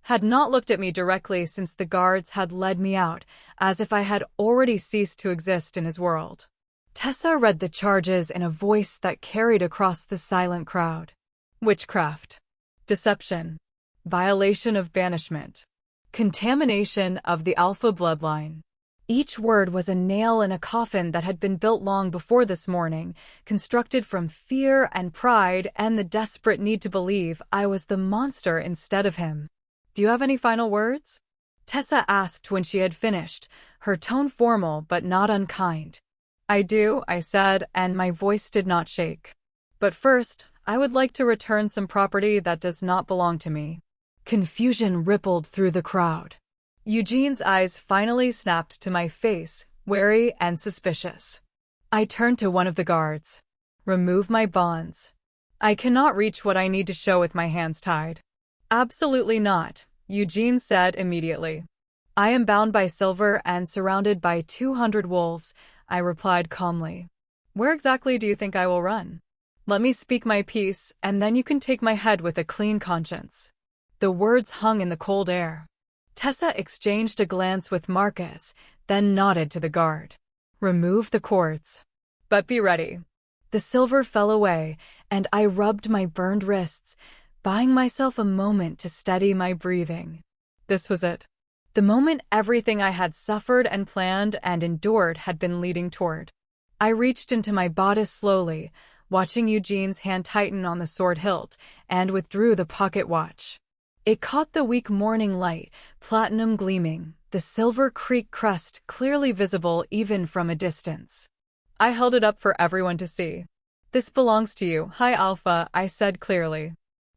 Had not looked at me directly since the guards had led me out, as if I had already ceased to exist in his world. Tessa read the charges in a voice that carried across the silent crowd. Witchcraft. Deception. Violation of banishment. Contamination of the Alpha bloodline. Each word was a nail in a coffin that had been built long before this morning, constructed from fear and pride and the desperate need to believe I was the monster instead of him. "Do you have any final words?" Tessa asked when she had finished, her tone formal but not unkind. "I do," I said, and my voice did not shake. "But first, I would like to return some property that does not belong to me." Confusion rippled through the crowd. Eugene's eyes finally snapped to my face, wary and suspicious. I turned to one of the guards. "Remove my bonds. I cannot reach what I need to show with my hands tied." "Absolutely not," Eugene said immediately. "I am bound by silver and surrounded by 200 wolves," I replied calmly. "Where exactly do you think I will run? Let me speak my piece, and then you can take my head with a clean conscience." The words hung in the cold air. Tessa exchanged a glance with Marcus, then nodded to the guard. "Remove the cords. But be ready." The silver fell away, and I rubbed my burned wrists, buying myself a moment to steady my breathing. This was it. The moment everything I had suffered and planned and endured had been leading toward. I reached into my bodice slowly, watching Eugene's hand tighten on the sword hilt, and withdrew the pocket watch. It caught the weak morning light, platinum gleaming, the silver creek crest clearly visible even from a distance. I held it up for everyone to see. "This belongs to you, High Alpha," I said clearly.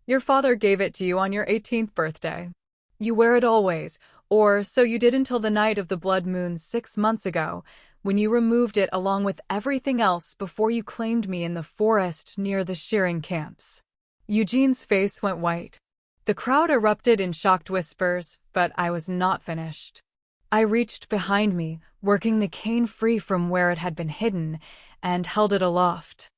"Your father gave it to you on your 18th birthday. You wear it always, or so you did until the night of the blood moon 6 months ago, when you removed it along with everything else before you claimed me in the forest near the shearing camps." Eugene's face went white. The crowd erupted in shocked whispers, but I was not finished. I reached behind me, working the cane free from where it had been hidden, and held it aloft.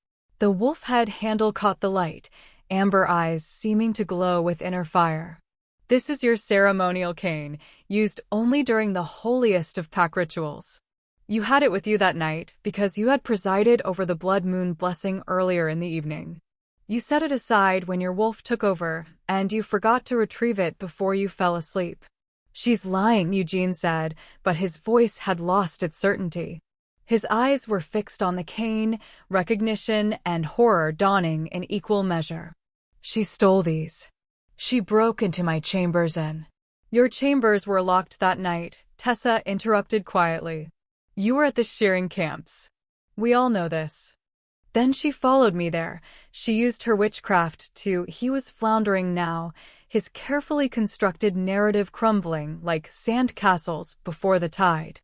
The wolf head handle caught the light, amber eyes seeming to glow with inner fire. "This is your ceremonial cane, used only during the holiest of pack rituals. You had it with you that night because you had presided over the blood moon blessing earlier in the evening. You set it aside when your wolf took over, and you forgot to retrieve it before you fell asleep." "She's lying," Eugene said, but his voice had lost its certainty. His eyes were fixed on the cane, recognition and horror dawning in equal measure. "She stole these. She broke into my chambers and—" "Your chambers were locked that night," Tessa interrupted quietly. "You were at the shearing camps. We all know this. Then she followed me there. She used her witchcraft to—" He was floundering now, his carefully constructed narrative crumbling like sand castles before the tide.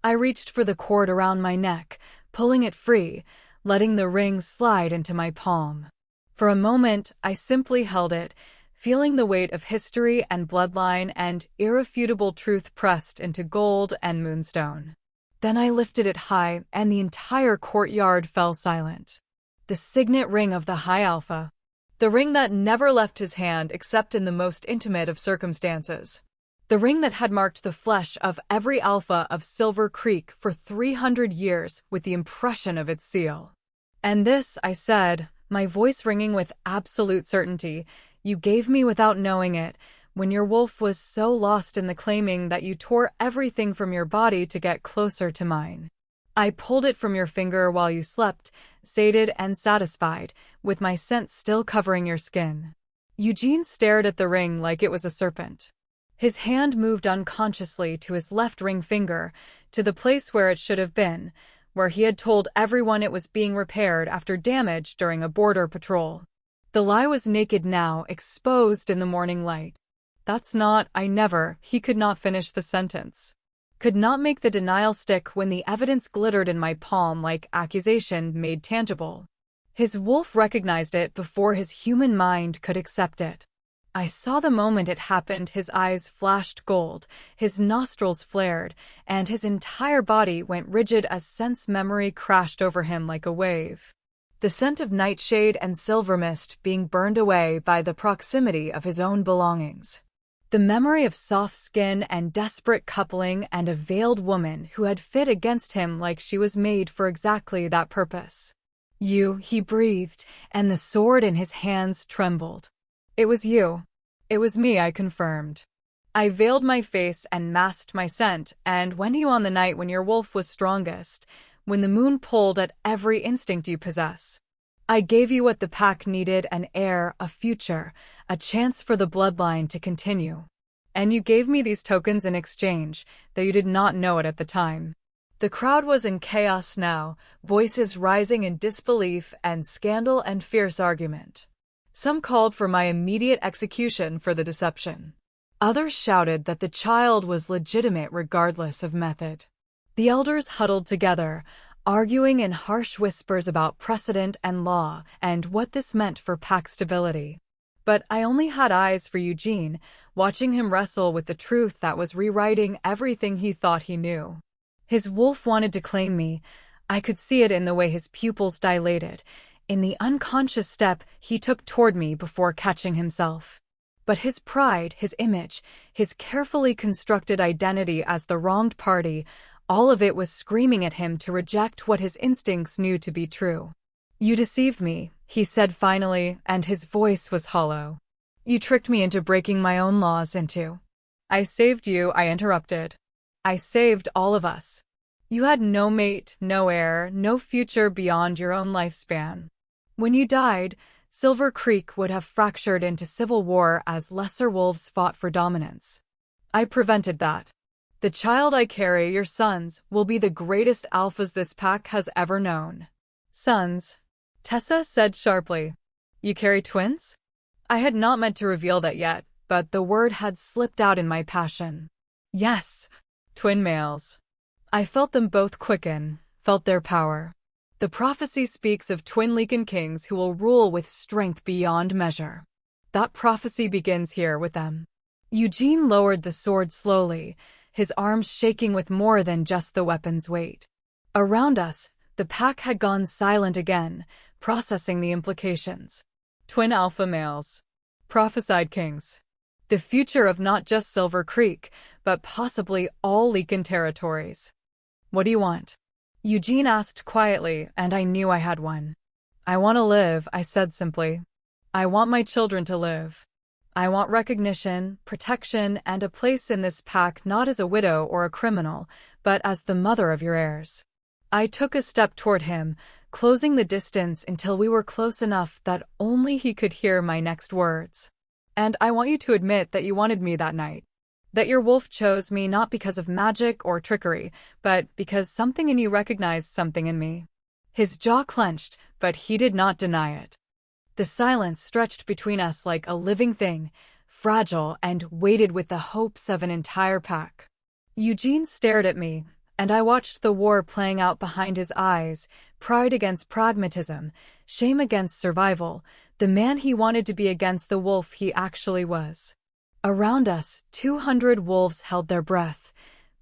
I reached for the cord around my neck, pulling it free, letting the ring slide into my palm. For a moment, I simply held it, feeling the weight of history and bloodline and irrefutable truth pressed into gold and moonstone. Then I lifted it high, and the entire courtyard fell silent. The signet ring of the High Alpha. The ring that never left his hand except in the most intimate of circumstances. The ring that had marked the flesh of every Alpha of Silver Creek for 300 years with the impression of its seal. "And this," I said, my voice ringing with absolute certainty, "you gave me without knowing it, when your wolf was so lost in the claiming that you tore everything from your body to get closer to mine. I pulled it from your finger while you slept, sated and satisfied, with my scent still covering your skin." Eugene stared at the ring like it was a serpent. His hand moved unconsciously to his left ring finger, to the place where it should have been, where he had told everyone it was being repaired after damage during a border patrol. The lie was naked now, exposed in the morning light. "That's not, I never," he could not finish the sentence. Could not make the denial stick when the evidence glittered in my palm like accusation made tangible. His wolf recognized it before his human mind could accept it. I saw the moment it happened. His eyes flashed gold, his nostrils flared, and his entire body went rigid as sense memory crashed over him like a wave. The scent of nightshade and silver mist being burned away by the proximity of his own belongings. The memory of soft skin and desperate coupling and a veiled woman who had fit against him like she was made for exactly that purpose. "You," he breathed, and the sword in his hands trembled. "It was you." "It was me," I confirmed. I veiled my face and masked my scent, and went to you on the night when your wolf was strongest, when the moon pulled at every instinct you possess. I gave you what the pack needed: an heir, a future, a chance for the bloodline to continue. And you gave me these tokens in exchange, though you did not know it at the time. The crowd was in chaos now, voices rising in disbelief and scandal and fierce argument. Some called for my immediate execution for the deception. Others shouted that the child was legitimate regardless of method. The elders huddled together, arguing in harsh whispers about precedent and law and what this meant for pack stability. But I only had eyes for Eugene, watching him wrestle with the truth that was rewriting everything he thought he knew. His wolf wanted to claim me. I could see it in the way his pupils dilated, in the unconscious step he took toward me before catching himself. But his pride, his image, his carefully constructed identity as the wronged party, all of it was screaming at him to reject what his instincts knew to be true. "You deceived me," he said finally, and his voice was hollow. "You tricked me into breaking my own laws into." "I saved you," I interrupted. "I saved all of us. You had no mate, no heir, no future beyond your own lifespan. When you died, Silver Creek would have fractured into civil war as lesser wolves fought for dominance. I prevented that. The child I carry, your sons, will be the greatest alphas this pack has ever known." "Sons?" Tessa said sharply. "You carry twins?" I had not meant to reveal that yet, but the word had slipped out in my passion. "Yes, twin males." I felt them both quicken, felt their power. The prophecy speaks of twin Lycan kings who will rule with strength beyond measure. That prophecy begins here with them. Eugene lowered the sword slowly, his arms shaking with more than just the weapon's weight. Around us, the pack had gone silent again, processing the implications. Twin alpha males. Prophesied kings. The future of not just Silver Creek, but possibly all Lycan territories. "What do you want?" Eugene asked quietly, and I knew I had one. "I want to live," I said simply. "I want my children to live. I want recognition, protection, and a place in this pack not as a widow or a criminal, but as the mother of your heirs." I took a step toward him, closing the distance until we were close enough that only he could hear my next words. "And I want you to admit that you wanted me that night. That your wolf chose me not because of magic or trickery, but because something in you recognized something in me." His jaw clenched, but he did not deny it. The silence stretched between us like a living thing, fragile and weighted with the hopes of an entire pack. Eugene stared at me, and I watched the war playing out behind his eyes, pride against pragmatism, shame against survival, the man he wanted to be against the wolf he actually was. Around us, 200 wolves held their breath,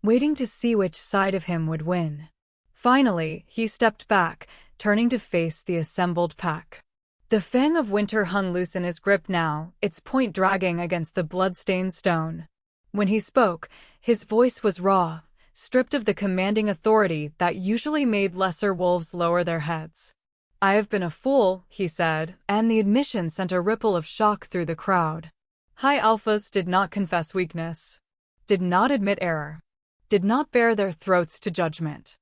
waiting to see which side of him would win. Finally, he stepped back, turning to face the assembled pack. The fang of winter hung loose in his grip now, its point dragging against the blood-stained stone. When he spoke, his voice was raw, stripped of the commanding authority that usually made lesser wolves lower their heads. "I have been a fool," he said, and the admission sent a ripple of shock through the crowd. High alphas did not confess weakness, did not admit error, did not bare their throats to judgment.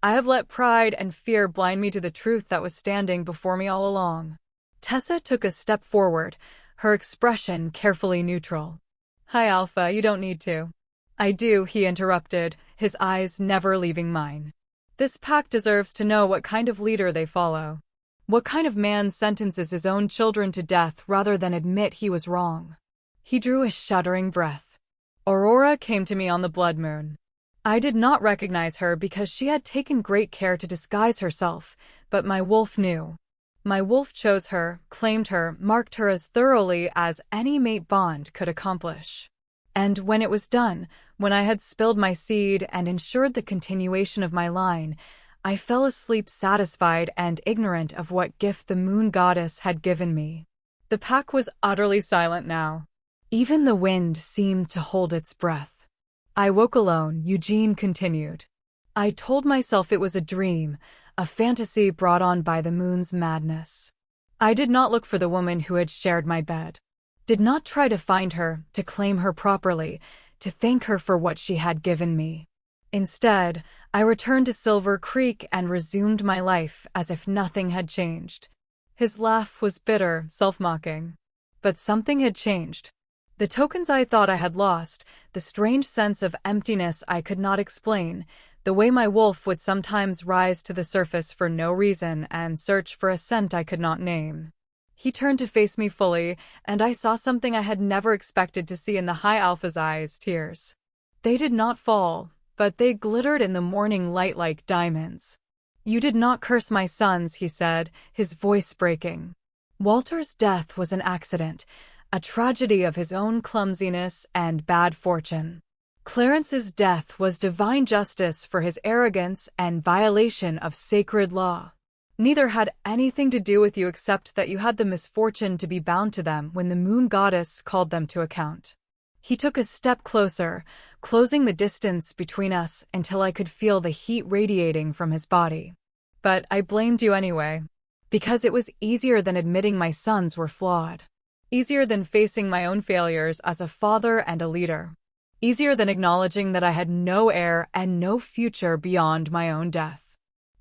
I have let pride and fear blind me to the truth that was standing before me all along. Tessa took a step forward, her expression carefully neutral. "High Alpha, you don't need to." "I do," he interrupted, his eyes never leaving mine. "This pack deserves to know what kind of leader they follow. What kind of man sentences his own children to death rather than admit he was wrong." He drew a shuddering breath. Aurora came to me on the blood moon. I did not recognize her because she had taken great care to disguise herself, but my wolf knew. My wolf chose her, claimed her, marked her as thoroughly as any mate bond could accomplish. And when it was done, when I had spilled my seed and ensured the continuation of my line, I fell asleep satisfied and ignorant of what gift the moon goddess had given me. The pack was utterly silent now. Even the wind seemed to hold its breath. I woke alone, Eugene continued. I told myself it was a dream, a fantasy brought on by the moon's madness. I did not look for the woman who had shared my bed. Did not try to find her, to claim her properly, to thank her for what she had given me. Instead, I returned to Silver Creek and resumed my life as if nothing had changed. His laugh was bitter, self-mocking. But something had changed. The tokens I thought I had lost, the strange sense of emptiness I could not explain, the way my wolf would sometimes rise to the surface for no reason and search for a scent I could not name. He turned to face me fully, and I saw something I had never expected to see in the High Alpha's eyes, tears. They did not fall, but they glittered in the morning light like diamonds. "You did not curse my sons," he said, his voice breaking. "Walter's death was an accident, a tragedy of his own clumsiness and bad fortune. Clarence's death was divine justice for his arrogance and violation of sacred law. Neither had anything to do with you except that you had the misfortune to be bound to them when the moon goddess called them to account." He took a step closer, closing the distance between us until I could feel the heat radiating from his body. "But I blamed you anyway. Because it was easier than admitting my sons were flawed. Easier than facing my own failures as a father and a leader. Easier than acknowledging that I had no heir and no future beyond my own death."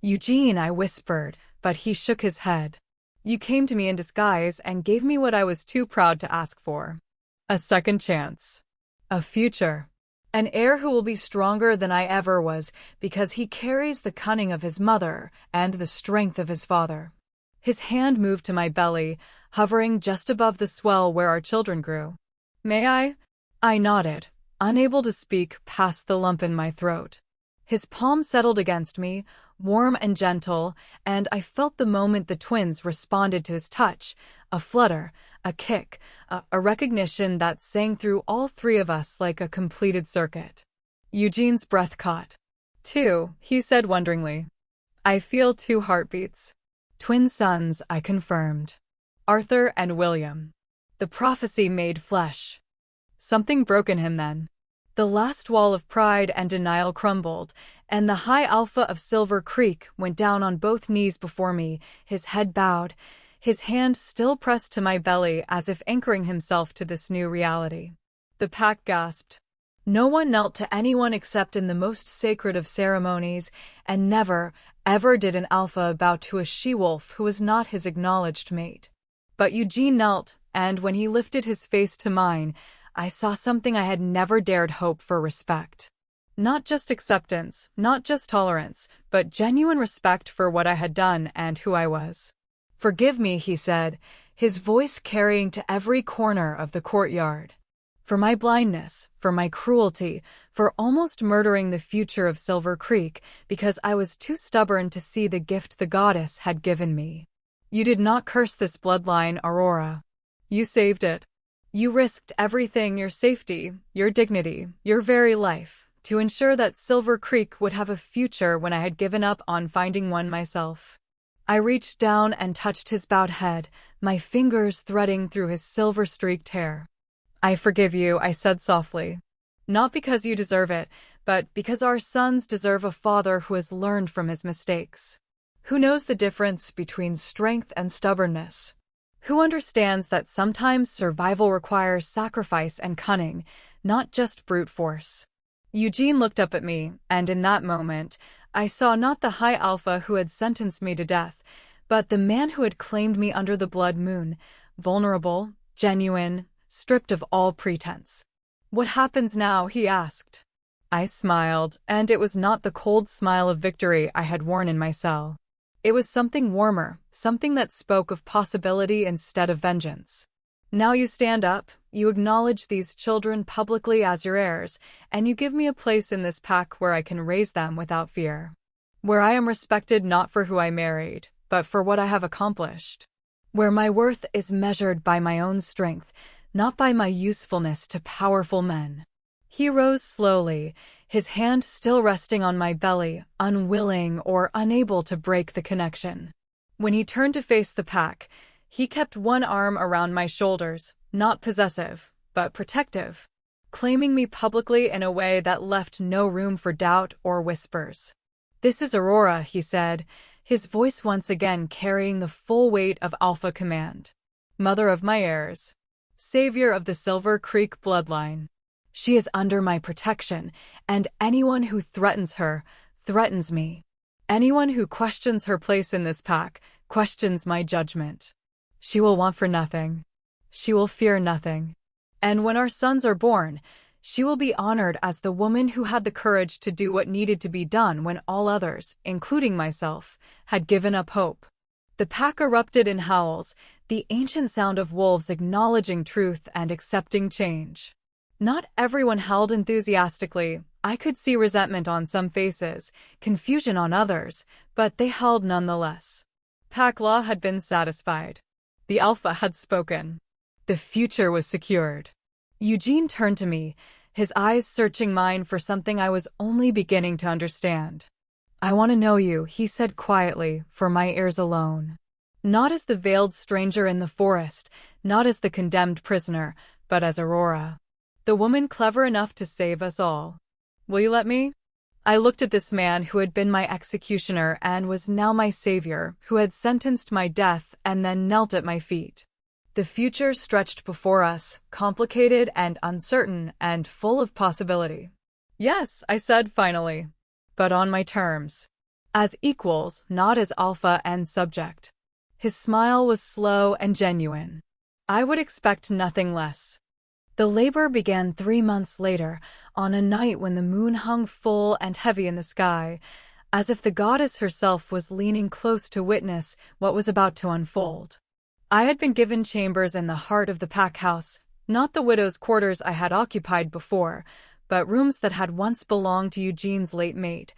"Eugene," I whispered, but he shook his head. "You came to me in disguise and gave me what I was too proud to ask for. A second chance. A future. An heir who will be stronger than I ever was because he carries the cunning of his mother and the strength of his father." His hand moved to my belly, hovering just above the swell where our children grew. "May I?" I nodded, unable to speak past the lump in my throat. His palm settled against me, warm and gentle, and I felt the moment the twins responded to his touch, a flutter, a kick, a recognition that sang through all three of us like a completed circuit. Eugene's breath caught. "Two," he said wonderingly. "I feel 2 heartbeats. Twin sons," I confirmed. "Arthur and William." The prophecy made flesh. Something broke in him then. The last wall of pride and denial crumbled, and the High Alpha of Silver Creek went down on both knees before me, his head bowed, his hand still pressed to my belly as if anchoring himself to this new reality. The pack gasped. No one knelt to anyone except in the most sacred of ceremonies, and never, ever did an alpha bow to a she-wolf who was not his acknowledged mate. But Eugene knelt, and when he lifted his face to mine, I saw something I had never dared hope for: respect. Not just acceptance, not just tolerance, but genuine respect for what I had done and who I was. "Forgive me," he said, his voice carrying to every corner of the courtyard. "For my blindness, for my cruelty, for almost murdering the future of Silver Creek because I was too stubborn to see the gift the goddess had given me. You did not curse this bloodline, Aurora. You saved it. You risked everything, your safety, your dignity, your very life, to ensure that Silver Creek would have a future when I had given up on finding one myself." I reached down and touched his bowed head, my fingers threading through his silver-streaked hair. "I forgive you," I said softly. "Not because you deserve it, but because our sons deserve a father who has learned from his mistakes. Who knows the difference between strength and stubbornness. Who understands that sometimes survival requires sacrifice and cunning, not just brute force." Eugene looked up at me, and in that moment, I saw not the High Alpha who had sentenced me to death, but the man who had claimed me under the blood moon, vulnerable, genuine, stripped of all pretense. "What happens now?" he asked. I smiled, and it was not the cold smile of victory I had worn in my cell. It was something warmer, something that spoke of possibility instead of vengeance. "Now you stand up, you acknowledge these children publicly as your heirs, and you give me a place in this pack where I can raise them without fear. Where I am respected not for who I married, but for what I have accomplished. Where my worth is measured by my own strength, not by my usefulness to powerful men." He rose slowly, his hand still resting on my belly, unwilling or unable to break the connection. When he turned to face the pack, he kept one arm around my shoulders, not possessive, but protective, claiming me publicly in a way that left no room for doubt or whispers. "This is Aurora," he said, his voice once again carrying the full weight of alpha command. "Mother of my heirs. savior of the Silver Creek bloodline. She is under my protection, and anyone who threatens her, threatens me. Anyone who questions her place in this pack, questions my judgment. She will want for nothing. She will fear nothing. And when our sons are born, she will be honored as the woman who had the courage to do what needed to be done when all others, including myself, had given up hope. The pack erupted in howls, the ancient sound of wolves acknowledging truth and accepting change. Not everyone howled enthusiastically. I could see resentment on some faces, confusion on others, but they howled nonetheless. Pack law had been satisfied. The Alpha had spoken. The future was secured. Eugene turned to me, his eyes searching mine for something I was only beginning to understand. "I want to know you," he said quietly, for my ears alone. Not as the veiled stranger in the forest, not as the condemned prisoner, but as Aurora. The woman clever enough to save us all. "Will you let me?" I looked at this man who had been my executioner and was now my savior, who had sentenced my death and then knelt at my feet. The future stretched before us, complicated and uncertain and full of possibility. "Yes," I said finally, "but on my terms. As equals, not as alpha and subject." His smile was slow and genuine. I would expect nothing less. The labor began 3 months later, on a night when the moon hung full and heavy in the sky, as if the goddess herself was leaning close to witness what was about to unfold. I had been given chambers in the heart of the pack house, not the widow's quarters I had occupied before, but rooms that had once belonged to Eugene's late mate,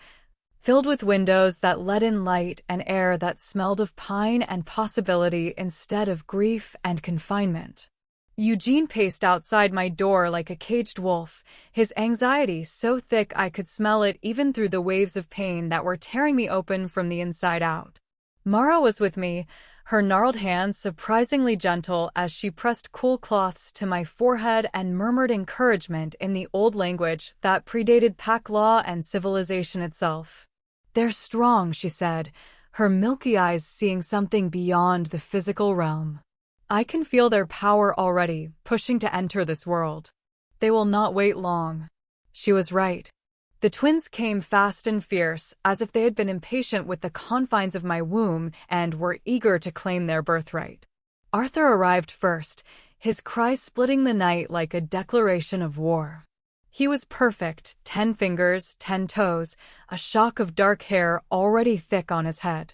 filled with windows that let in light and air that smelled of pine and possibility instead of grief and confinement. Eugene paced outside my door like a caged wolf, his anxiety so thick I could smell it even through the waves of pain that were tearing me open from the inside out. Mara was with me, her gnarled hands surprisingly gentle as she pressed cool cloths to my forehead and murmured encouragement in the old language that predated pack law and civilization itself. "They're strong," she said, her milky eyes seeing something beyond the physical realm. "I can feel their power already, pushing to enter this world. They will not wait long." She was right. The twins came fast and fierce, as if they had been impatient with the confines of my womb and were eager to claim their birthright. Arthur arrived first, his cry splitting the night like a declaration of war. He was perfect, 10 fingers, 10 toes, a shock of dark hair already thick on his head.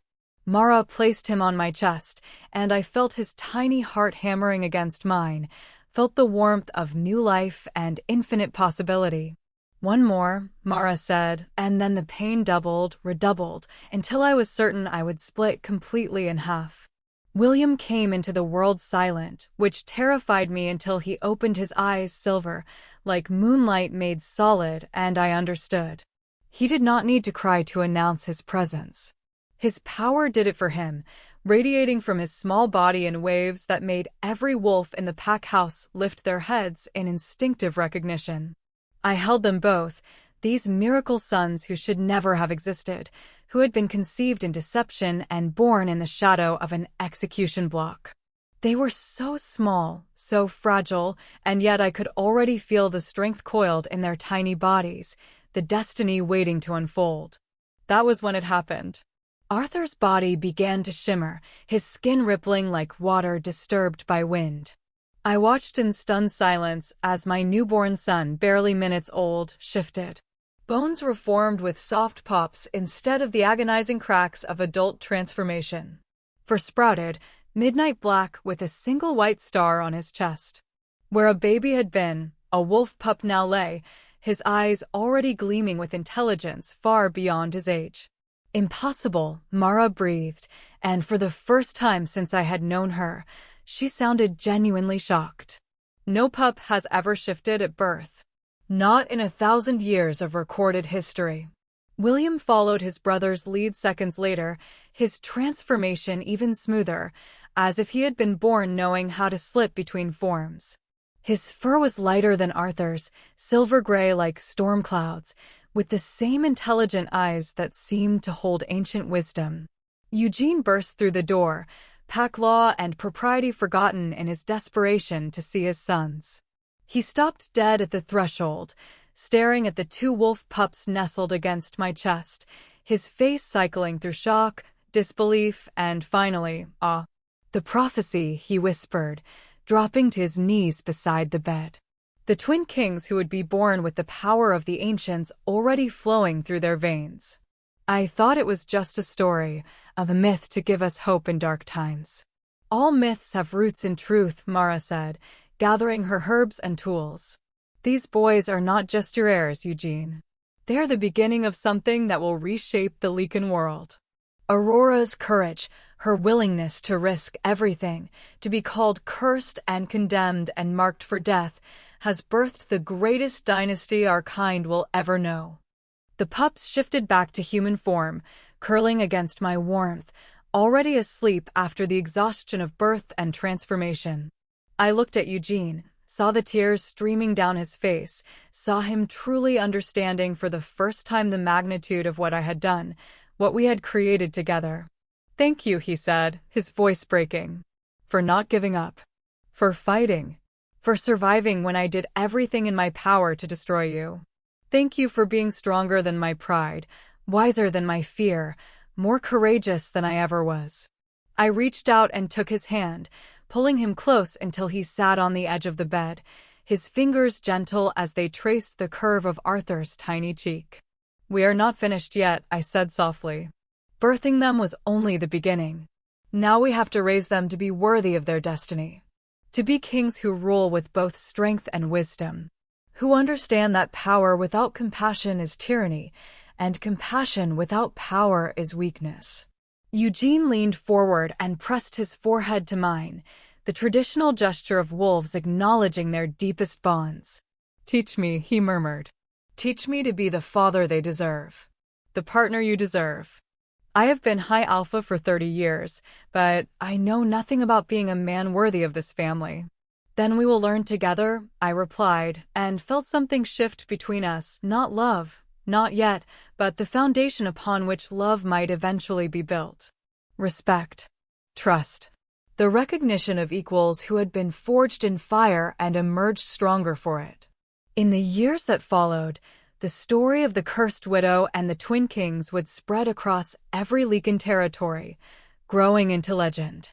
Mara placed him on my chest, and I felt his tiny heart hammering against mine, felt the warmth of new life and infinite possibility. "One more," Mara said, and then the pain doubled, redoubled, until I was certain I would split completely in half. William came into the world silent, which terrified me until he opened his eyes silver, like moonlight made solid, and I understood. He did not need to cry to announce his presence. His power did it for him, radiating from his small body in waves that made every wolf in the pack house lift their heads in instinctive recognition. I held them both, these miracle sons who should never have existed, who had been conceived in deception and born in the shadow of an execution block. They were so small, so fragile, and yet I could already feel the strength coiled in their tiny bodies, the destiny waiting to unfold. That was when it happened. Arthur's body began to shimmer, his skin rippling like water disturbed by wind. I watched in stunned silence as my newborn son, barely minutes old, shifted. Bones reformed with soft pops instead of the agonizing cracks of adult transformation. For sprouted, midnight black with a single white star on his chest. Where a baby had been, a wolf pup now lay, his eyes already gleaming with intelligence far beyond his age. "Impossible," Mara breathed, and for the first time since I had known her, she sounded genuinely shocked. "No pup has ever shifted at birth. Not in 1,000 years of recorded history." William followed his brother's lead seconds later, his transformation even smoother, as if he had been born knowing how to slip between forms. His fur was lighter than Arthur's, silver gray like storm clouds, with the same intelligent eyes that seemed to hold ancient wisdom. Eugene burst through the door, pack law and propriety forgotten in his desperation to see his sons. He stopped dead at the threshold, staring at the two wolf pups nestled against my chest, his face cycling through shock, disbelief, and finally, awe. "The prophecy," he whispered, dropping to his knees beside the bed. The twin kings who would be born with the power of the ancients already flowing through their veins. "I thought it was just a story, of a myth to give us hope in dark times." "All myths have roots in truth," Mara said, gathering her herbs and tools. "These boys are not just your heirs, Eugene. They're the beginning of something that will reshape the Leaken world." Aurora's courage, her willingness to risk everything, to be called cursed and condemned and marked for death, has birthed the greatest dynasty our kind will ever know. The pups shifted back to human form, curling against my warmth, already asleep after the exhaustion of birth and transformation. I looked at Eugene, saw the tears streaming down his face, saw him truly understanding for the first time the magnitude of what I had done, what we had created together. "Thank you," he said, his voice breaking. "For not giving up. For fighting. For surviving when I did everything in my power to destroy you. Thank you for being stronger than my pride, wiser than my fear, more courageous than I ever was." I reached out and took his hand, pulling him close until he sat on the edge of the bed, his fingers gentle as they traced the curve of Arthur's tiny cheek. "We are not finished yet," I said softly. "Birthing them was only the beginning. Now we have to raise them to be worthy of their destiny. To be kings who rule with both strength and wisdom. Who understand that power without compassion is tyranny, and compassion without power is weakness." Eugene leaned forward and pressed his forehead to mine, the traditional gesture of wolves acknowledging their deepest bonds. "Teach me," he murmured. "Teach me to be the father they deserve. The partner you deserve. I have been High Alpha for 30 years, but I know nothing about being a man worthy of this family." "Then we will learn together," I replied, and felt something shift between us, not love, not yet, but the foundation upon which love might eventually be built. Respect. Trust. The recognition of equals who had been forged in fire and emerged stronger for it. In the years that followed, the story of the cursed widow and the twin kings would spread across every Leaken territory, growing into legend.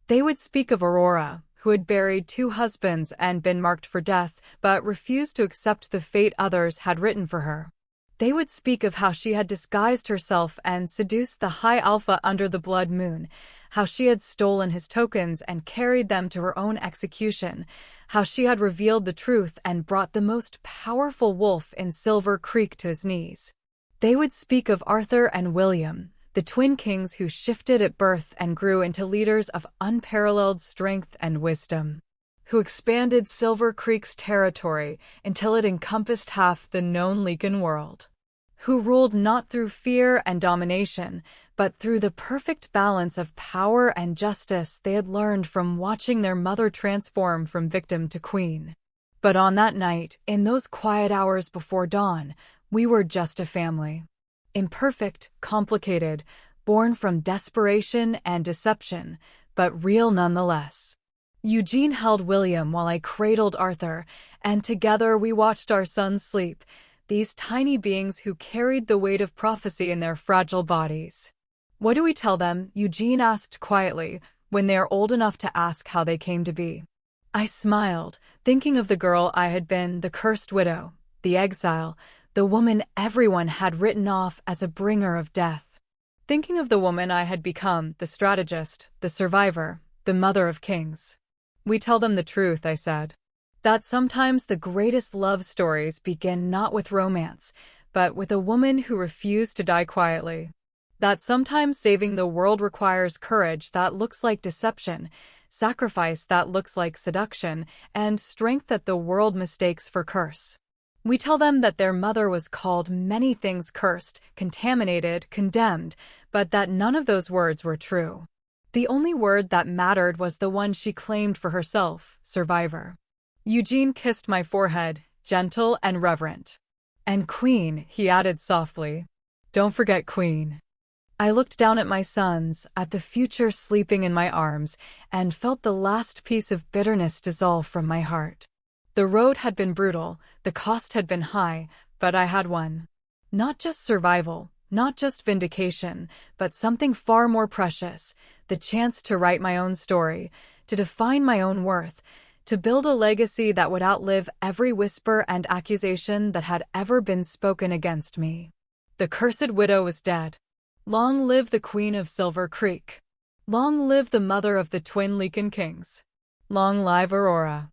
They would speak of Aurora, who had buried 2 husbands and been marked for death, but refused to accept the fate others had written for her. They would speak of how she had disguised herself and seduced the High Alpha under the blood moon, how she had stolen his tokens and carried them to her own execution, how she had revealed the truth and brought the most powerful wolf in Silver Creek to his knees. They would speak of Arthur and William, the twin kings who shifted at birth and grew into leaders of unparalleled strength and wisdom, who expanded Silver Creek's territory until it encompassed half the known Leaken world, who ruled not through fear and domination, but through the perfect balance of power and justice they had learned from watching their mother transform from victim to queen. But on that night, in those quiet hours before dawn, we were just a family. Imperfect, complicated, born from desperation and deception, but real nonetheless. Eugene held William while I cradled Arthur, and together we watched our sons sleep, these tiny beings who carried the weight of prophecy in their fragile bodies. "What do we tell them?" Eugene asked quietly, "when they are old enough to ask how they came to be?" I smiled, thinking of the girl I had been, the cursed widow, the exile, the woman everyone had written off as a bringer of death. Thinking of the woman I had become, the strategist, the survivor, the mother of kings. "We tell them the truth," I said. "That sometimes the greatest love stories begin not with romance, but with a woman who refused to die quietly. That sometimes saving the world requires courage that looks like deception, sacrifice that looks like seduction, and strength that the world mistakes for curse. We tell them that their mother was called many things cursed, contaminated, condemned, but that none of those words were true. The only word that mattered was the one she claimed for herself, survivor." Eugene kissed my forehead, gentle and reverent. "And Queen," he added softly. "Don't forget Queen." I looked down at my sons, at the future sleeping in my arms, and felt the last piece of bitterness dissolve from my heart. The road had been brutal, the cost had been high, but I had won. Not just survival, not just vindication, but something far more precious, the chance to write my own story, to define my own worth, to build a legacy that would outlive every whisper and accusation that had ever been spoken against me. The cursed widow was dead. Long live the Queen of Silver Creek. Long live the mother of the twin Leakin Kings. Long live Aurora.